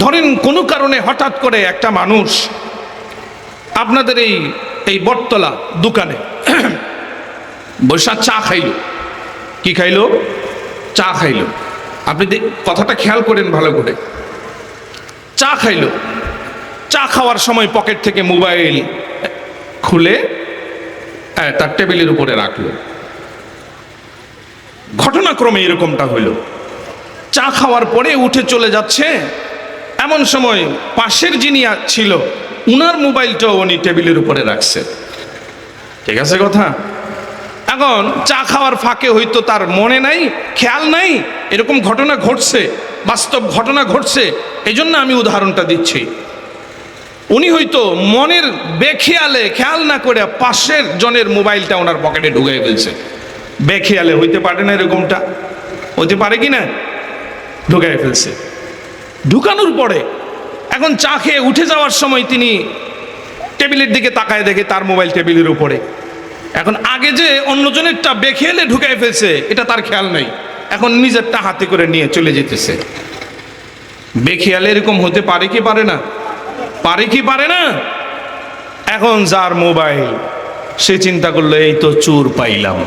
ধরেন কোনো কারণে হঠাৎ করে একটা মানুষ আপনাদের এই বটতলা দোকানে বৈশা চা খাইল। কি খাইলো? চা খাইলো। আপনি কথাটা খেয়াল করেন ভালো করে। চা খাইলো। চা খাওয়ার সময় পকেট থেকে মোবাইল খুলে তার টেবিলের উপরে রাখলো। ঘটনাক্রমে এরকমটা হইল। চা খাওয়ার পরে উঠে চলে যাচ্ছে, এমন সময় পাশের যিনি ছিল উনার মোবাইলটাও উনি টেবিলের উপরে রাখছে। ঠিক আছে কথা? এখন চা খাওয়ার ফাঁকে হয়তো তার মনে নাই, খেয়াল নাই, এরকম ঘটনা ঘটছে, বাস্তব ঘটনা ঘটছে। এই জন্য আমি উদাহরণটা দিচ্ছি। উনি হয়তো মনের বেখেয়ালে, খেয়াল না করে পাশের জনের মোবাইলটা ওনার পকেটে ঢুকাই ফেলছে। বেখেয়ালে হইতে পারে না, এরকমটা হইতে পারে কি না? ঢুকাই ফেলছে। ঢুকানোর পরে এখন চা খেয়ে উঠে যাওয়ার সময় তিনি টেবিলের দিকে তাকায়, দেখে তার মোবাইল টেবিলের উপরে। এখন আগে যে অন্যজনেরটা বেখেয়ালে ঢুকাই ফেলছে, এটা তার খেয়াল নাই। এখন নিজেরটা হাতে করে নিয়ে চলে যেতেছে। বেখেয়ালে এরকম হতে পারে কি পারে না? পারে কি পারে না? এখন যার মোবাইল, সে চিন্তা করলো এই তো চোর পাইলাম,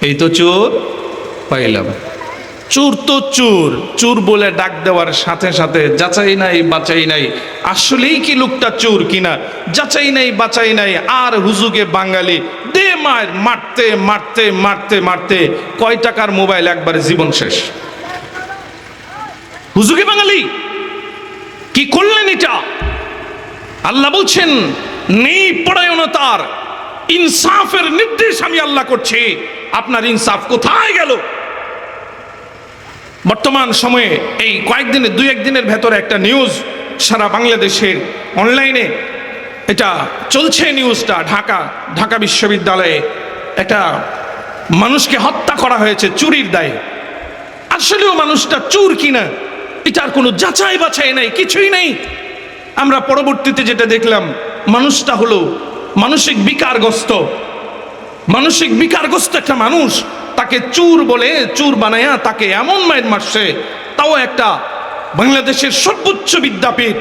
এই তো চোর পাইলাম। চোর তো চোর, চোর বলে ডাক দেওয়ার সাথে সাথে যাচাই নাই বাছাই নাই, আসলেই কি লোকটা চোর কিনা, যাচাই নাই বাছাই নাই। আর হুজুগে বাঙালি দে মার, মারতে মারতে মারতে মারতে কয় টাকার মোবাইল একবারে জীবন শেষ। হুজুগে বাঙালি কি করলেন এটা? আল্লাহ বলছেন নেই পরায়ণতার, ইনসাফের নির্দেশ আমি আল্লাহ করছি। আপনার ইনসাফ কোথায় গেল? বর্তমান সময়ে এই কয়েকদিনে, দুই একদিনের ভেতরে একটা নিউজ সারা বাংলাদেশের অনলাইনে এটা চলছে। নিউজটা ঢাকা বিশ্ববিদ্যালয়ে একটা মানুষকে হত্যা করা হয়েছে চুরির দায়ে। আসলেও মানুষটা চোর কিনা এটার কোনো যাচাই বাছাই নাই, কিছুই নেই। আমরা পরবর্তীতে যেটা দেখলাম, মানুষটা হলো মানসিক বিকারগ্রস্ত একটা মানুষ। তাকে চোর বলে, চোর বানায়া তাকে এমন মায়ের মারছে, তাও একটা বাংলাদেশের সর্বোচ্চ বিদ্যাপীঠ,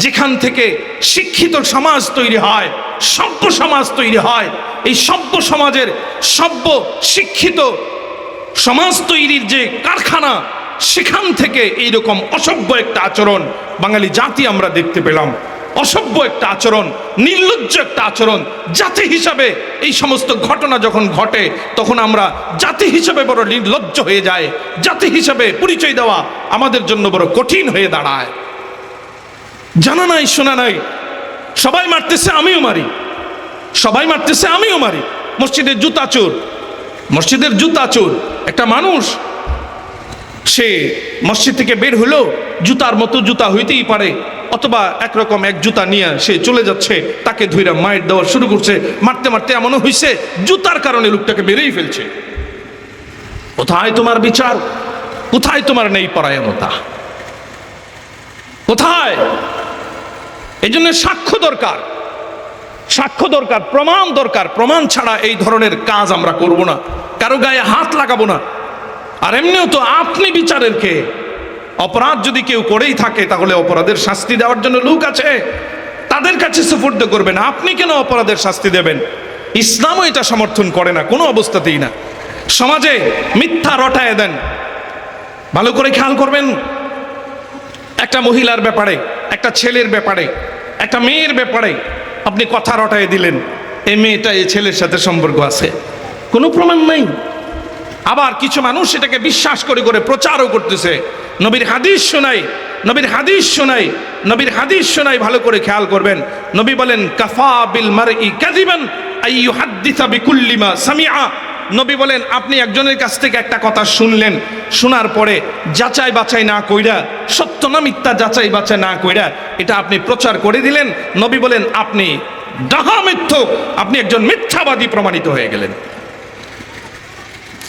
যেখান থেকে শিক্ষিত সমাজ তৈরি হয়, সভ্য সমাজ তৈরি হয়। এই সভ্য সমাজের, সভ্য শিক্ষিত সমাজ তৈরির যে কারখানা, সেখান থেকে এইরকম অসভ্য একটা আচরণ বাঙালি জাতি আমরা দেখতে পেলাম। অসভ্য একটা আচরণ, নির্লজ্জ একটা আচরণ। জাতি হিসাবে এই সমস্ত ঘটনা যখন ঘটে, তখন আমরা জাতি হিসাবে বড় নির্লজ্জ হয়ে যায়। জাতি হিসাবে পরিচয় দেওয়া আমাদের জন্য বড় কঠিন হয়ে দাঁড়ায়। জানা নাই, শোনা নাই, সবাই মারতেছে আমিও মারি, সবাই মারতেছে আমিও মারি। মসজিদের জুতা চোর একটা মানুষ, সে মসজিদ থেকে বের হলো, জুতার মতো জুতা হইতেই পারে, অথবা একরকম এক জুতা নিয়ে সে চলে যাচ্ছে, তাকে ধইরা মাইর দেওয়া শুরু করছে। মারতে মারতে এমনও হয়েছে জুতার কারণে লোকটাকে বেরিয়ে ফেলছে। কোথায় তোমার বিচার? কোথায় তোমার নেই পরায়ণতা? কোথায়? এই জন্য সাক্ষ্য দরকার। সাক্ষ্য দরকার, প্রমাণ দরকার। প্রমাণ ছাড়া এই ধরনের কাজ আমরা করব না, কারো গায়ে হাত লাগাবো না। আর এমনিও তো আপনি বিচারের কে? অপরাধ যদি কেউ করেই থাকে তাহলে অপরাধের শাস্তি দেওয়ার জন্য লোক আছে, তাদের কাছে সুপুর্দ করবেন। আপনি কেন অপরাধের শাস্তি দেবেন? ইসলামও এটা সমর্থন করে না, কোনো অবস্থাতেই না। সমাজে মিথ্যা রটায় দেন, ভালো করে খেয়াল করবেন। একটা মহিলার ব্যাপারে, একটা ছেলের ব্যাপারে, একটা মেয়ের ব্যাপারে আপনি কথা রটায় দিলেন, এই মেয়েটা এই ছেলের সাথে সম্পর্ক আছে, কোনো প্রমাণ নাই। আবার কিছু মানুষ এটাকে বিশ্বাস করে করে প্রচারও করতেছে। নবীর হাদিস শোনাই, নবীর হাদিস শোনাই, নবীর হাদিস শোনাই, ভালো করে খেয়াল করবেন। নবী বলেন কাফা বিল মারই কাযিবান আইয়ুহাদ্দিসা বিকুল্লি মা সামিআ। নবী বলেন আপনি একজনের কাছ থেকে একটা কথা শুনলেন, শোনার পরে যাচাই বাছাই না কইরা, সত্য না মিথ্যা যাচাই বাছাই না কইরা এটা আপনি প্রচার করে দিলেন। নবী বলেন আপনি ডাহা মিথ্যক, আপনি একজন মিথ্যাবাদী প্রমাণিত হয়ে গেলেন,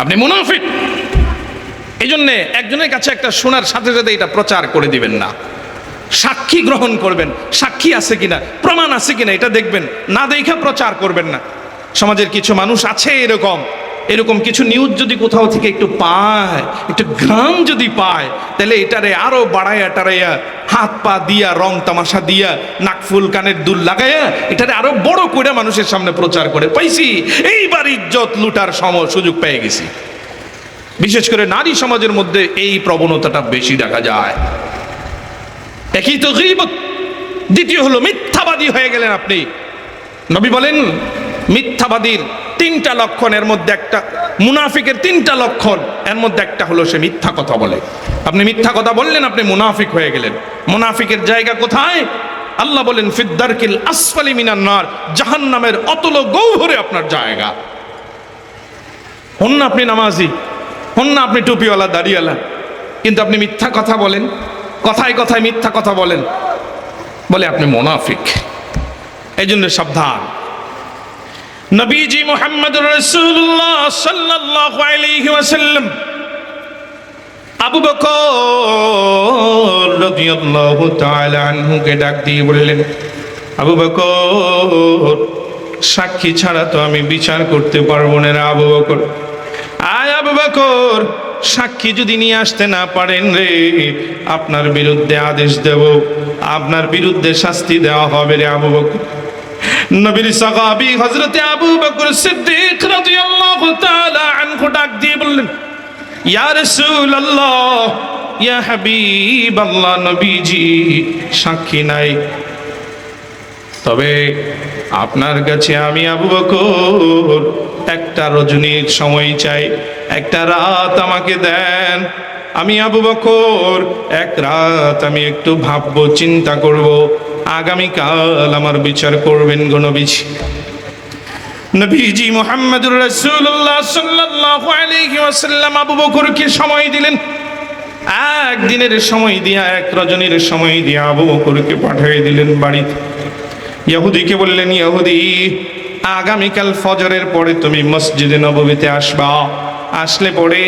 আপনি মুনাফিক। এই জন্যে একজনের কাছে একটা শোনার সাথে সাথে এটা প্রচার করে দিবেন না। সাক্ষী গ্রহণ করবেন, সাক্ষী আছে কিনা, প্রমাণ আছে কিনা এটা দেখবেন, না দেখা প্রচার করবেন না। সমাজের কিছু মানুষ আছে এরকম, এরকম কিছু নিউজ যদি কোথাও থেকে একটু পায়, একটু ঘ্রাণ যদি পায়, তাহলে এটারে আরো বাড়াইয়া টাড়াইয়া, হাত পা দিয়া, রং তামাশা দিয়া, নাকফুল কানের দুল লাগাইয়া এটারে আরো বড় করে মানুষের সামনে প্রচার করে, পাইছি এইবার ইজ্জত লুটার সুযোগ পেয়ে গেছি। বিশেষ করে নারী সমাজের মধ্যে এই প্রবণতাটা বেশি দেখা যায়। একই তো গীবত। দ্বিতীয় হলো মিথ্যাবাদী হয়ে গেলেন আপনি। নবী বলেন মিথ্যাবাদীর তিনটা লক্ষণ, এর মধ্যে একটা, মুনাফিকের তিনটা লক্ষণ, এর মধ্যে একটা হলো সে মিথ্যা কথা বলে। আপনি মিথ্যা কথা বললেন, আপনি মুনাফিক হয়ে গেলেন। মুনাফিকের জায়গা কোথায়? আল্লাহ বলেন ফিদ্দারকিল আসফালি মিনান নার, জাহান্নামের অতল গহ্বরে আপনার জায়গা। হন না আপনি নামাজি, হন না আপনি টুপিওয়ালা দাড়িওয়ালা, কিন্তু আপনি মিথ্যা কথা বলেন, কথায় কথায় মিথ্যা কথা বলেন, বলে আপনি মুনাফিক। এই জন্য সাবধান। নবীজি মুহাম্মদুর রাসূলুল্লাহ সাল্লাল্লাহু আলাইহি ওয়াসাল্লাম আবু বকর রাদিয়াল্লাহু তাআলা আনহুকে ডাক দিয়ে বললেন, আবু বকর, সাক্ষী ছাড়া তো আমি বিচার করতে পারবো না রে আবু বকর। আয় আবু বকর, সাক্ষী যদি নিয়ে আসতে না পারেন রে, আপনার বিরুদ্ধে আদেশ দেব, আপনার বিরুদ্ধে শাস্তি দেওয়া হবে রে আবু বকর। নবীর সাহাবী হযরতে আবু বকর সিদ্দিক রাদিয়াল্লাহু তাআলা আনহু ডাক দিয়ে বললেন, ইয়া রাসূলুল্লাহ, ইয়া হাবিবাল্লাহ, নবীজি সাক্ষী নাই, তবে আপনার কাছে আমি আবু বকর একটা রজনীর সময় চাই, একটা রাত আমাকে দেন। আমি আবু বকর এক রাত আমি একটু ভাববো, চিন্তা করব, আগামীকাল আমার বিচার করবেন গো নবীজি। নবীজি মুহাম্মদুর রাসূলুল্লাহ সাল্লাল্লাহু আলাইহি ওয়াসাল্লাম আবু বকরকে সময় দিলেন। একদিনের সময় দিয়া, এক রজনীর সময় দিয়া আবু বকরকে পাঠিয়ে দিলেন বাড়িতে। ইহুদিকে বললেন, ইহুদি, আগামীকাল ফজরের পরে তুমি মসজিদে নববীতে আসবা। আসলে পরে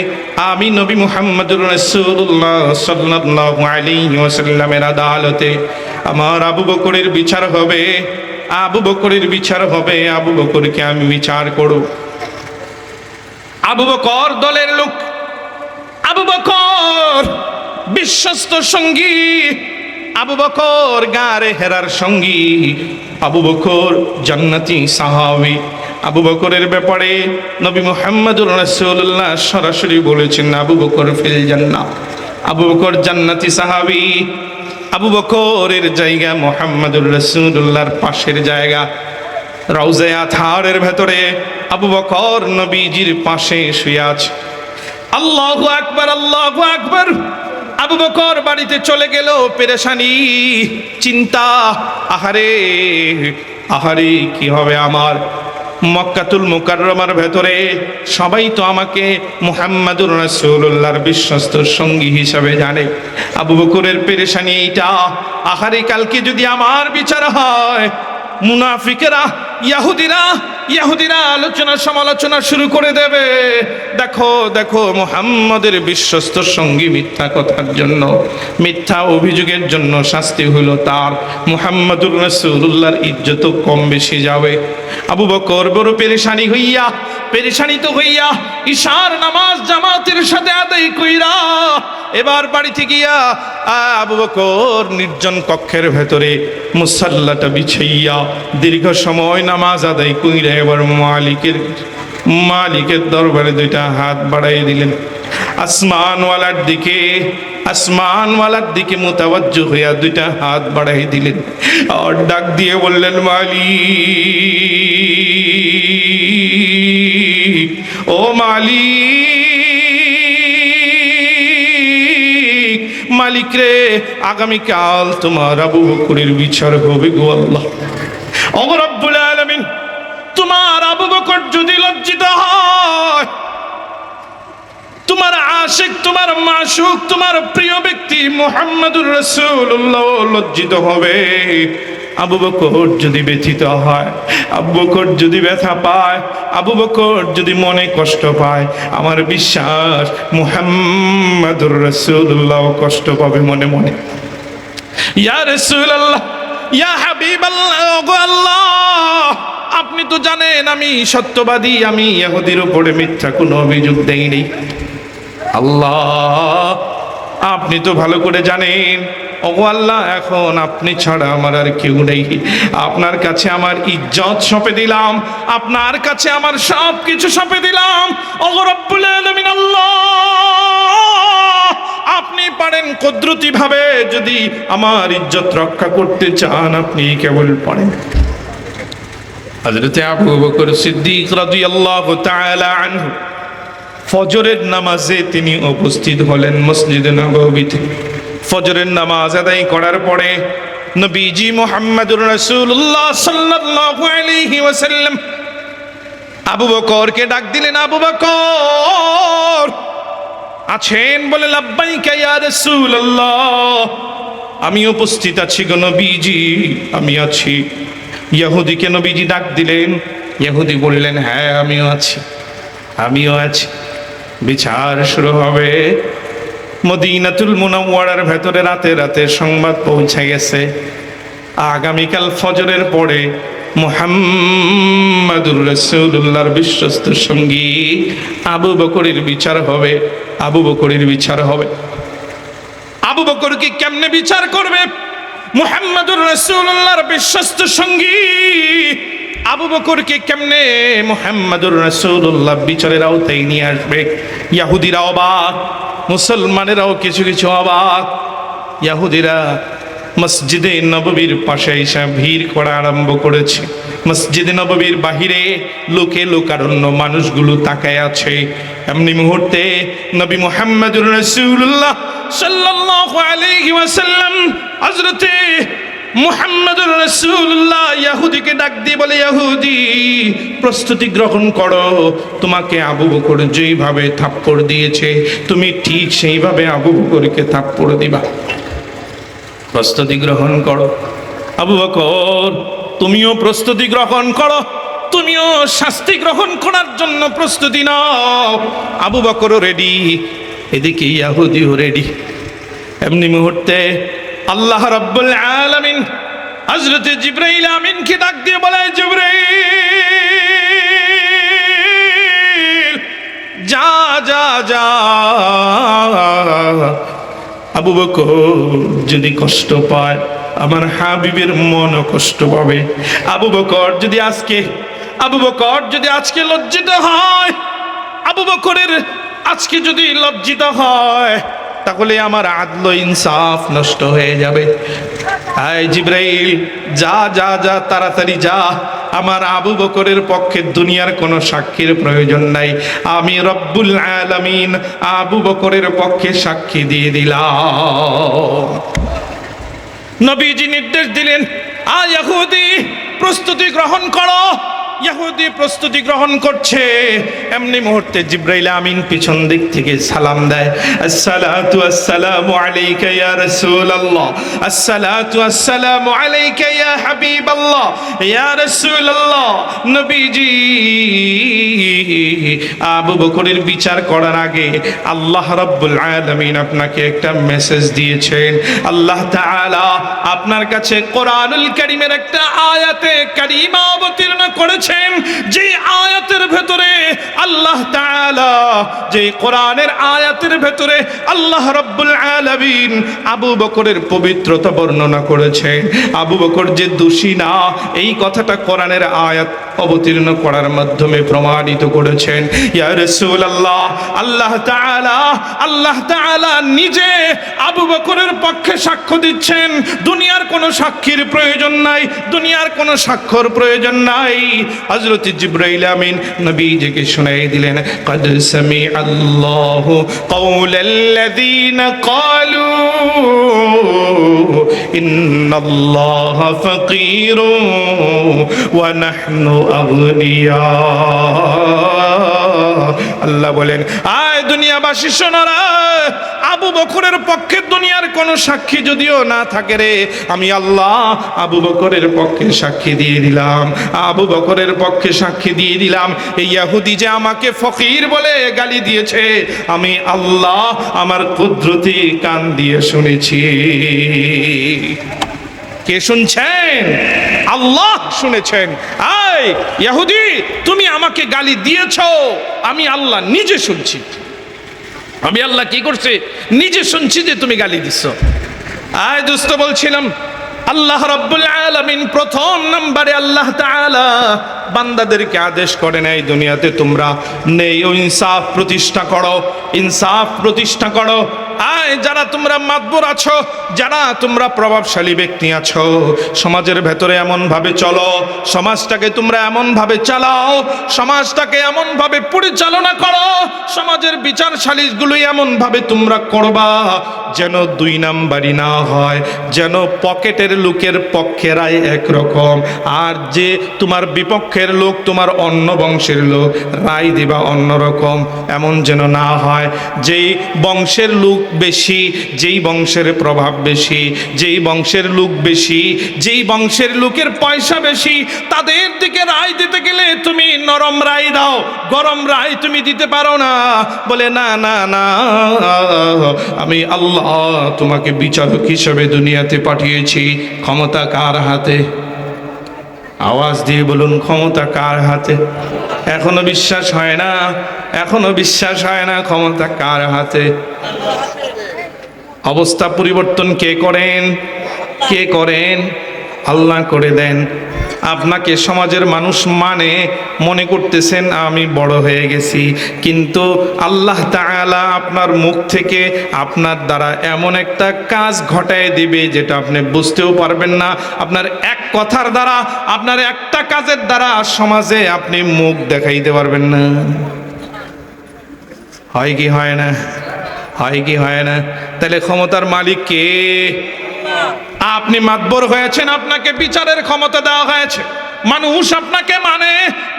আমি নবী মুহাম্মদুর রাসূলুল্লাহ সাল্লাল্লাহু আলাইহি ওয়াসাল্লামের আদালতে আমার আবু বকরের বিচার হবে, আবু বকরের বিচার হবে, আবু বকরকে আমি বিচার করব। আবু বকর দলের লোক, আবু বকর বিশ্বস্ত সঙ্গী, আবু বকর গারে হেরার সঙ্গী, আবু বকর জান্নাতি সাহাবী। আবু বকরের ব্যাপারে নবী মুহাম্মদুর রাসূলুল্লাহ সরাসরি বলেছেন, আবু বকর ফিল জান্নাহ, আবু বকর জান্নাতি সাহাবী। আবু বকরের জায়গা মুহাম্মদুর রাসূলুল্লাহর পাশের জায়গা, রওজা আতহারের ভেতরে আবু বকর নবীজির পাশে শুয়ে আছে। আল্লাহু আকবার, আল্লাহু আকবার। আবু বকর বাড়িতে চলে গেল, পেরেশানি, চিন্তা, আহারে আহারে কি হবে আমার। মক্কাতুল মুকাররমার ভেতরে সবাই তো আমাকে মুহাম্মদুর রাসূলুল্লাহর বিশ্বস্ত সঙ্গী হিসাবে জানে। আবু বকরের পেরেশানি এইটা, আহারে কালকে যদি আমার বিচার হয়, মুনাফিকেরা, ইহুদিরা ইহুদিরা আলোচনা সমালোচনা শুরু করে দেবে, দেখো দেখো মুহাম্মদের বিশ্বস্ত সঙ্গী মিথ্যা কথার জন্য, মিথ্যা অভিযোগের জন্য শাস্তি হলো তার, মুহাম্মদুর রাসূলুল্লাহর ইজ্জত কম বেশি যাবে। আবু বকর বড় পেরেশানিত হইয়া ঈশার নামাজ জামাতের সাথে আদায় কইরা এবার বাড়িতে গিয়া আবু বকর নির্জন কক্ষের ভেতরে মুসাল্লাটা বিছাইয়া দীর্ঘ সময় নামাজ আদায় কইরা এবার মালিকের দরবারে দুইটা হাত বাড়াই দিলেন। আসমানওয়ালার দিকে মুতাওয়াজ্জু হইয়া দুইটা হাত বাড়াই দিলেন আর ডাক দিয়ে বললেন, মালিক, ও মালিক রে, আগামীকাল তোমার আবু বকরের বিচার হবে গো আল্লাহ। ও রব্বুল আলামিন, তোমার আবু বকর যদি লজ্জিত হয়, তোমার আশিক, তোমার মাশুক, তোমার প্রিয় ব্যক্তি মুহাম্মদুর রাসূলুল্লাহ লজ্জিত হবে। আবু বকর যদি ব্যথিত হয়, আবু বকর যদি ব্যথা পায়, আবু বকর যদি মনে কষ্ট পায়, আমার বিশ্বাস মুহাম্মদুর রাসূলুল্লাহ কষ্ট পাবে মনে মনে। ইয়া রাসূলুল্লাহ, ইয়া হাবিবাল্লাহ, ওগো আল্লাহ, আপনি তো জানেন আমি সত্যবাদী, আমি ইহুদির উপরে মিথ্যা কোনো অভিযোগ দেইনি। আল্লাহ, আপনি তো ভালো করে জানেন। ওগো আল্লাহ, এখন আপনি ছাড়া আমার আর কেউ নেই। আপনার কাছে আমার ইজ্জত সঁপে দিলাম, আপনার কাছে আমার সব কিছু সঁপে দিলাম। ওগো রব্বুল আলামিন আল্লাহ, আপনি পারেন কুদরতি ভাবে, যদি আমার ইজ্জত রক্ষা করতে চান আপনি কেবল পারেন। হযরত আবু বকর সিদ্দিক রাদিয়াল্লাহু তাআলা আনহু ফজরের নামাজে তিনি উপস্থিত হলেন মসজিদে নববীতে। ফজরের নামাজ আদায় করার পরে নবীজি মুহাম্মদুর রাসূলুল্লাহ সাল্লাল্লাহু আলাইহি ওয়াসাল্লাম আবু বকরকে ডাক দিলেন, আবু বকর আছেন? বলে, লাব্বাইকা ইয়া রাসূলুল্লাহ, আমি উপস্থিত আছি গো নবীজি, আমি আছি। ইহুদিকে নবীজি ডাক দিলেন। ইহুদি বললেন, হ্যাঁ আমিও আছি। বিচার শুরু হবে। মদিনাতুল মুনাওয়ারার ভেতরে রাতে রাতে সংবাদ পৌঁছে গেছে, আগামীকাল ফজরের পরে মুহাম্মদুর রাসূলুল্লাহর বিশ্বস্ত সঙ্গী আবু বকরের বিচার হবে। আবু বকরকে কেমনে বিচার করবে? মুহাম্মদুর রাসূলুল্লাহর বিশ্বস্ত সঙ্গী আবু বকরকে কেমনে মুহাম্মদুর রাসূলুল্লাহ বিচারের আওতায় নিয়ে আসবে? ইহুদিরা অবাক, মুসলমানেরাও কিছু কিছু অবাক। ইহুদিরা মসজিদে নববীর পাশে এসে ভিড় করা আরম্ভ করেছে। মসজিদে নববীর বাহিরে লোকে লোকারণ্য মানুষগুলো তাকায় আছে। এমনি মুহূর্তে নবী মুহাম্মদুর রাসূলুল্লাহ সাল্লাল্লাহু আলাইহি ওয়াসাল্লাম হযরতে মুহাম্মদুর রাসূলুল্লাহ ইহুদিকে ডাক দিয়ে বলে, ইহুদি প্রস্তুতি গ্রহণ করো, তোমাকে আবু বকর যেইভাবে থাপ্পড় দিয়েছে তুমি ঠিক সেইভাবে আবু বকরকে থাপ্পড় দিবা। প্রস্তুতি গ্রহণ করো। আবু বকর তুমিও প্রস্তুতি গ্রহণ করো, তুমিও শাস্তি গ্রহণ করার জন্য প্রস্তুতি নাও। আবু বকরও রেডি, এদিকে ইহুদিও রেডি। এমনি মুহূর্তে আল্লাহ রাব্বুল আলামিন হযরত জিবরাইল আমিনকে ডাক দিয়ে বলে, জিবরাইল যা যা যা, আবু বকর যদি কষ্ট পায় আমার হাবিবের মনও কষ্ট পাবে। আবু বকর যদি আজকে লজ্জিত হয়, আবু বকরের আজকে যদি লজ্জিত হয়, তাহলে আমার আদল ইনসাফ নষ্ট হয়ে যাবে। আয় জিবরাইল যা যা যা, তাড়াতাড়ি যা। আমার আবু বকরের পক্ষে দুনিয়ার কোনো সাক্ষীর প্রয়োজন নাই, আমি রব্বুল আলামিন আবু বকরের পক্ষে সাক্ষী দিয়ে দিলাম। নবীজি নির্দেশ দিলেন, আয় ইহুদি প্রস্তুতি গ্রহণ করো, ইহুদি প্রস্তুতি গ্রহণ করছে, এমনি মুহূর্তে জিবরাইল আমিন পিছন দিক থেকে সালাম দেয়, আসসালাতু আসসালামু আলাইকা ইয়া রাসূলুল্লাহ, আসসালাতু আসসালামু আলাইকা ইয়া হাবিবাল্লাহ, ইয়া রাসূলুল্লাহ। নবীজি আবু বকরের বিচার করার আগে আল্লাহ রাব্বুল আলামিন আপনাকে একটা মেসেজ দিয়েছেন। আল্লাহ তাআলা আপনার কাছে কোরআনুল কারীমের একটা আয়াতে কারিমা অবতীর্ণ করেছেন, যে আয়াতের ভেতরে আল্লাহ তাআলা, যে কোরআনের আয়াতের ভেতরে আল্লাহ রাব্বুল আলামিন আবু বকরের পবিত্রতা বর্ণনা করেছেন। আবু বকর যে দোষী না, এই কথাটা কোরআনের আয়াত অবতীর্ণ করার মাধ্যমে প্রমাণিত করেছেন। ইয়া রাসূলুল্লাহ, আল্লাহ তাআলা নিজে আবু বকরের পক্ষে সাক্ষ্য দিচ্ছেন। দুনিয়ার কোনো সাক্ষীর প্রয়োজন নাই, দুনিয়ার কোনো সাক্ষ্যর প্রয়োজন নাই। হযরত জিবরাইল আমিন নবীজিকে শুনিয়ে দিলেন, قد سمع الله قول الذين قالوا إن الله فقير ونحن أغنياء। আল্লাহ বলেন, আয় দুনিয়াবাসী শোনারা, আবু বকরের পক্ষে দুনিয়ার কোনো সাক্ষী যদিও না থাকে রে, আমি আল্লাহ আবু বকরের পক্ষে সাক্ষী দিয়ে দিলাম, আবু বকরের পক্ষে সাক্ষী দিয়ে দিলাম। এই ইহুদি যে আমাকে ফকির বলে গালি দিয়েছে, আমি আল্লাহ আমার কুদরতি কান দিয়ে শুনেছি। কে শুনছেন? আল্লাহ শুনেছেন। আয় ইহুদি, তুমি আমাকে গালি দিয়েছো, আমি আল্লাহ নিজে শুনছি। আমি আল্লাহ কি করছে? নিজে শুনছি যে তুমি গালি দিচ্ছ। আয় দোস্ত, বলছিলাম আল্লাহ রাব্বুল আলামিন প্রথম নম্বরে আল্লাহ তাআলা বান্দাদেরকে আদেশ করেন, এই দুনিয়াতে তোমরা নেই ও ইনসাফ প্রতিষ্ঠা করো, ইনসাফ প্রতিষ্ঠা করো। আয় যারা তোমরা মাতবর আছো, যারা তোমরা প্রভাবশালী ব্যক্তি আছো, সমাজের ভেতরে এমন ভাবে চলো, সমাজটাকে তোমরা এমন ভাবে চালাও, সমাজটাকে এমন ভাবে পরিচালনা করো, সমাজের বিচার সালিশগুলো এমন ভাবে তোমরা করবা যেন দুই নাম্বারি না হয়, যেন পকেটের লোকের পক্ষেরাই একরকম, আর যে তোমার বিপক্ষের লোক, তোমার অন্য বংশের লোক, রায় দিবা অন্যরকম, এমন যেন না হয়। যেই বংশের লোক বেশি, যেই বংশের প্রভাব বেশি, যেই বংশের লোক বেশি, যেই বংশের লোকের পয়সা বেশি, তাদের দিকে রায় দিতে গেলে তুমি নরম রায় দাও, গরম রায় তুমি দিতে পারো না। বলে না না না, আমি আল্লাহ তোমাকে বিচারক হিসেবে দুনিয়াতে পাঠিয়েছি। ক্ষমতা কার হাতে? আওয়াজ দিয়ে বলুন, ক্ষমতা কার হাতে? এখনো বিশ্বাস হয় না, এখনো বিশ্বাস হয় না। ক্ষমতা কার হাতে? অবস্থা পরিবর্তন কে করেন? কে করেন? আল্লাহ করে দেন। আপনাকে সমাজের মানুষ মনে করতেছেন আমি বড় হয়ে গেছি, কিন্তু আল্লাহ তাআলা আপনার মুখ থেকে আপনার দ্বারা এমন একটা কাজ ঘটায় দিবে যেটা আপনি বুঝতেও পারবেন না। আপনার এক কথার দ্বারা, আপনার একটা কাজের দ্বারা সমাজে আপনি মুখ দেখাইতে পারবেন না। হয় কি হয় না? হয় কি হয় না? তাহলে ক্ষমতার মালিক কে? আপনি মাতবর হয়েছেন, আপনাকে বিচারের ক্ষমতা দেওয়া হয়েছে। মানুষ আপনাকে মানে,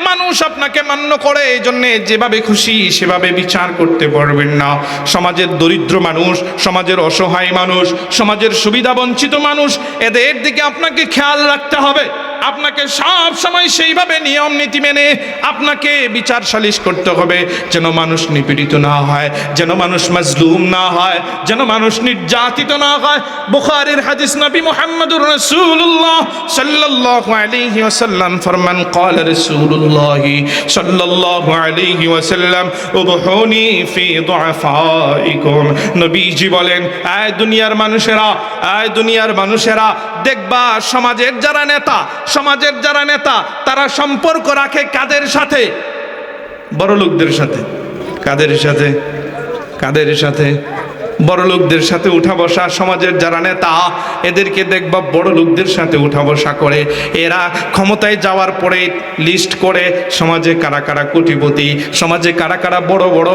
মানুষ আপনাকে মান্য করে, এই জন্যে যেভাবে খুশি সেভাবে বিচার করতে পারবেন না। সমাজের দরিদ্র মানুষ, সমাজের অসহায় মানুষ, সমাজের সুবিধা বঞ্চিত মানুষ, এদের দিকে আপনাকে খেয়াল রাখতে হবে। আপনাকে সব সময় সেইভাবে নিয়ম নীতি মেনে আপনাকে বিচার সালিশ করতে হবে, যেন মানুষ নিপীড়িত না হয়, যেন মানুষ মাজলুম না হয়, যেন মানুষ নির্যাতিত না হয়। বুখারীর হাদিস, নবী মুহাম্মদুর রাসূলুল্লাহ সাল্লাল্লাহু আলাইহি ওয়াসাল্লাম ফরমান, ক্বালা রাসূলুল্লাহ সাল্লাল্লাহু আলাইহি ওয়াসাল্লাম উবহুনি ফি দুআফাইকুম। নবীজি বলেন, আয় দুনিয়ার মানুষেরা, আয় দুনিয়ার মানুষেরা, দেখবা সমাজের যারা নেতা, সমাজের যারা নেতা, তারা সম্পর্ক রাখে কাদের সাথে? বড় লোকদের সাথে। কাদের সাথে? কাদের সাথে? বড় লোকদের সাথে উঠা বসা, সমাজের যারা নেতা এদেরকে দেখবা বড় লোকদের সাথে উঠা বসা করে। এরা ক্ষমতায় যাওয়ার পরে লিস্ট করে সমাজে কারা কারা কোটিপতি, সমাজে কারা কারা বড় বড়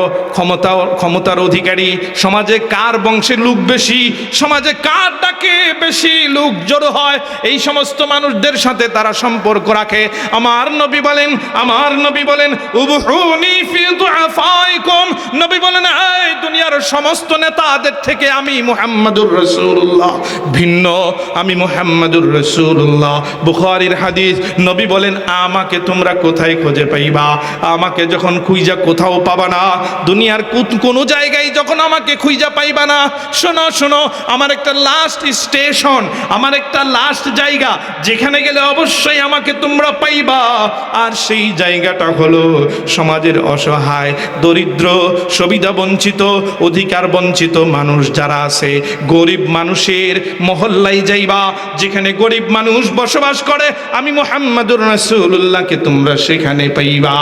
ক্ষমতার অধিকারী, সমাজে কার বংশের লোক বেশি, সমাজে কার ডাকে বেশি লোক জড়ো হয়, এই সমস্ত মানুষদের সাথে তারা সম্পর্ক রাখে। আমার নবী বলেন উবহুনি ফি দুআফাইকুম, নবী বলেন এই দুনিয়ার সমস্ত নেতাদের থেকে আমি মুহাম্মাদুর রাসূলুল্লাহ ভিন্ন, আমি মুহাম্মাদুর রাসূলুল্লাহ। বুখারীর হাদিস, নবী বলেন আমাকে তোমরা কোথায় খুঁজে পাইবা? আমাকে যখন খুঁজা কোথাও পাবা না, দুনিয়ার কোনো জায়গায় যখন আমাকে খুঁজা পাইবা না, শোনো আমার একটা লাস্ট স্টেশন, আমার একটা লাস্ট জায়গা যেখানে গেলে অবশ্যই আমাকে তোমরা পাইবা। আর সেই জায়গাটা হলো সমাজের অসহায়, দরিদ্র, সুবিধা বঞ্চিত, অধিকার বঞ্চিত মানুষ যারা আছে, গরিব মানুষের মহল্লায় যাইবা, যেখানে গরিব মানুষ বসবাস করে, আমি মুহাম্মাদুর রাসূলুল্লাহকে তোমরা সেখানে পাইবা,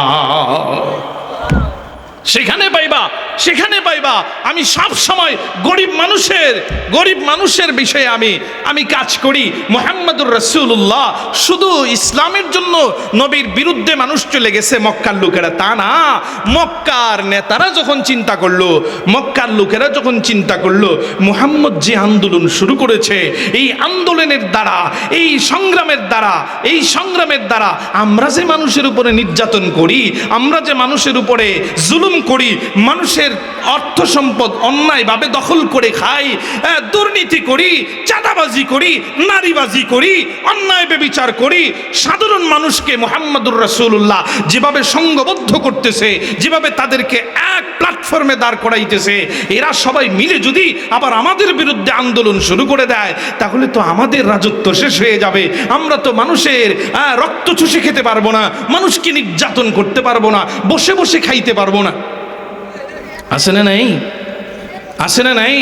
সেখানে পাইবা। আমি সব সময় গরিব মানুষের বিষয়ে আমি কাজ করি। মুহাম্মাদুর রাসূলুল্লাহ শুধু ইসলামের জন্য নবীর বিরুদ্ধে মানুষ চলে গেছে মক্কার লোকেরা, তা না। মক্কার নেতারা যখন চিন্তা করলো, মক্কার লোকেরা যখন চিন্তা করলো মুহাম্মদ যে আন্দোলন শুরু করেছে, এই আন্দোলনের দ্বারা, এই সংগ্রামের দ্বারা আমরা যে মানুষের উপরে নির্যাতন করি, আমরা যে মানুষের উপরে জুলুম করি, মানুষের অর্থ সম্পদ অন্যায়ভাবে দখল করে খাই, দুর্নীতি করি, চাঁদাবাজি করি, নারীবাজি করি, অন্যায় ব্যভিচার করি, সাধারণ মানুষকে মুহাম্মাদুর রাসূলুল্লাহ যেভাবে সংঘবদ্ধ করতেছে, যেভাবে তাদেরকে এক প্ল্যাটফর্মে দাঁড় করাইতেছে, এরা সবাই মিলে যদি আবার আমাদের বিরুদ্ধে আন্দোলন শুরু করে দেয়, তাহলে তো আমাদের রাজত্ব শেষ হয়ে যাবে। আমরা তো মানুষের রক্ত চুষে খেতে পারবো না, মানুষকে নির্যাতন করতে পারবো না, বসে বসে খাইতে পারবো না। আছে না নাই?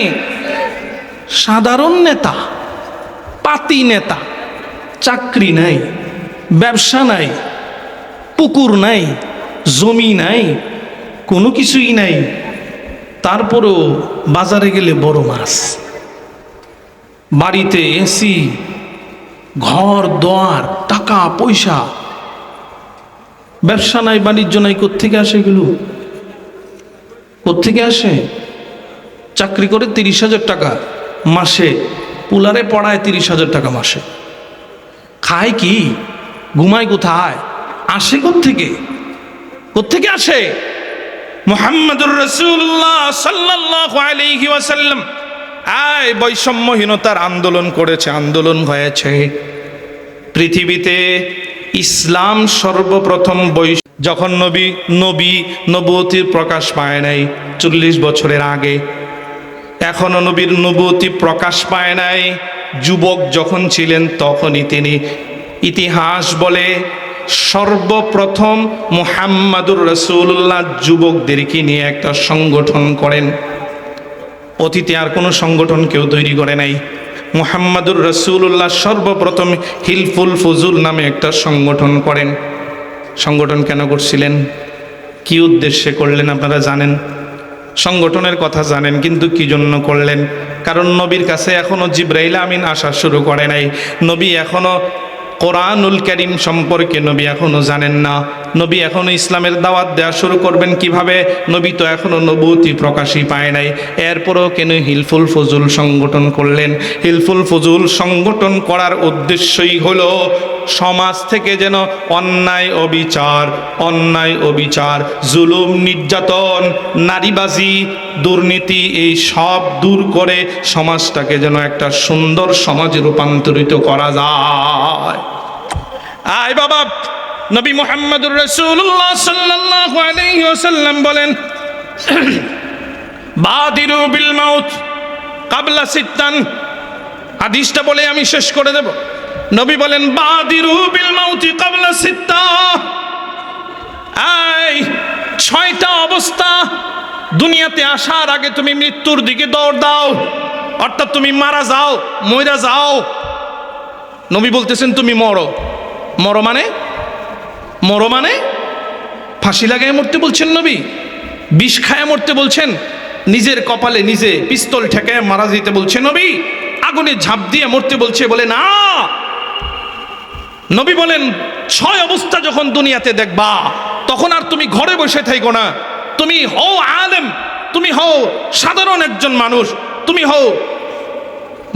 সাধারণ নেতা, পাতি নেতা, চাকরি নাই, ব্যবসা নাই, পুকুর নাই, জমি নাই, কোনো কিছুই নাই, তারপরও বাজারে গেলে বড় মাছ, বাড়িতে এসি, ঘর দোয়ার, টাকা পয়সা, ব্যবসা নাই, বাণিজ্য নাই, কোত্থেকে আসে এগুলো? কোত্থেকে আসে? চাকরি করে 30,000 টাকা মাসে, পুলারে পড়ায় 30,000 টাকা মাসে, খায় কি, ঘুমায় কোথায়, আসে কোত্থেকে আসে? মুহাম্মাদুর রাসূলুল্লাহ সাল্লাল্লাহু আলাইহি ওয়াসাল্লাম বৈষম্যহীনতার আন্দোলন করেছে, আন্দোলন হয়েছে পৃথিবীতে। ইসলাম সর্বপ্রথম যখন নবুয়তির প্রকাশ পায় নাই 40 বছরের আগে, এখনো নবীর নবুয়তি প্রকাশ পায় নাই, যুবক যখন ছিলেন তখনই তিনি, ইতিহাস বলে সর্বপ্রথম মুহাম্মাদুর রাসূলুল্লাহ যুবকদেরকে নিয়ে একটা সংগঠন করেন। অতীতে আর কোনো সংগঠন কেউ তৈরি করে নাই। মুহাম্মাদুর রাসূলুল্লাহ সর্বপ্রথম হিলফুল ফুজুল নামে একটা সংগঠন করেন। সংগঠন কেন করছিলেন, কি উদ্দেশ্যে করলেন আপনারা জানেন, সংগঠনের কথা জানেন, কিন্তু কি জন্য করলেন? কারণ নবীর কাছে এখনো জিবরাইল আমিন আসা শুরু করে নাই, নবী এখনো কোরআনুল কারীম সম্পর্কে নবী এখনো জানেন না, নবী এখনো ইসলামের দাওয়াত দেওয়া শুরু করবেন কিভাবে? নবী তো এখনো নবুয়তি প্রকাশই পায় নাই। এরপরও কেন হিলফুল ফজুল সংগঠন করলেন? হিলফুল ফজুল সংগঠন করার উদ্দেশ্যই হলো সমাজ থেকে যেন অন্যায় অবিচার, জুলুম, নির্যাতন, নারীবাজি, দুর্নীতি, এই সব দূর করে সমাজটাকে যেন একটা সুন্দর সমাজে রূপান্তরিত করা যায়। আয় বাবা, নবী মুহাম্মাদুর রাসূলুল্লাহ সাল্লাল্লাহু আলাইহি ওয়াসাল্লাম বলেন, বাদিরু বিল মাউত ক্বাবলা সিত্তান। হাদিসটা বলে আমি শেষ করে দেব। নবী বলেন, বাদিরু বিল মাউতি ক্বাবলা সিত্তা। এই 6টা অবস্থা দুনিয়াতে আসার আগে তুমি মৃত্যুর দিকে দৌড় দাও, অর্থাৎ তুমি মারা যাও, মইরা যাও। নবী বলতেছেন তুমি মরো মানে ফাঁসি লাগায় মরতে বলছেন নবী? বিষ খায় মরতে বলছেন? নিজের কপালে নিজে পিস্তল ঠেকায় মারা যেতে বলছে নবী, আগুনে ঝাঁপ দিয়ে মরতে বলছে, বলে না। নবী বলেন 6 অবস্থা যখন দুনিয়াতে দেখবা তখন আর তুমি ঘরে বসে থাকো না, তুমি হও আলেম, তুমি হও সাধারণ একজন মানুষ, তুমি হও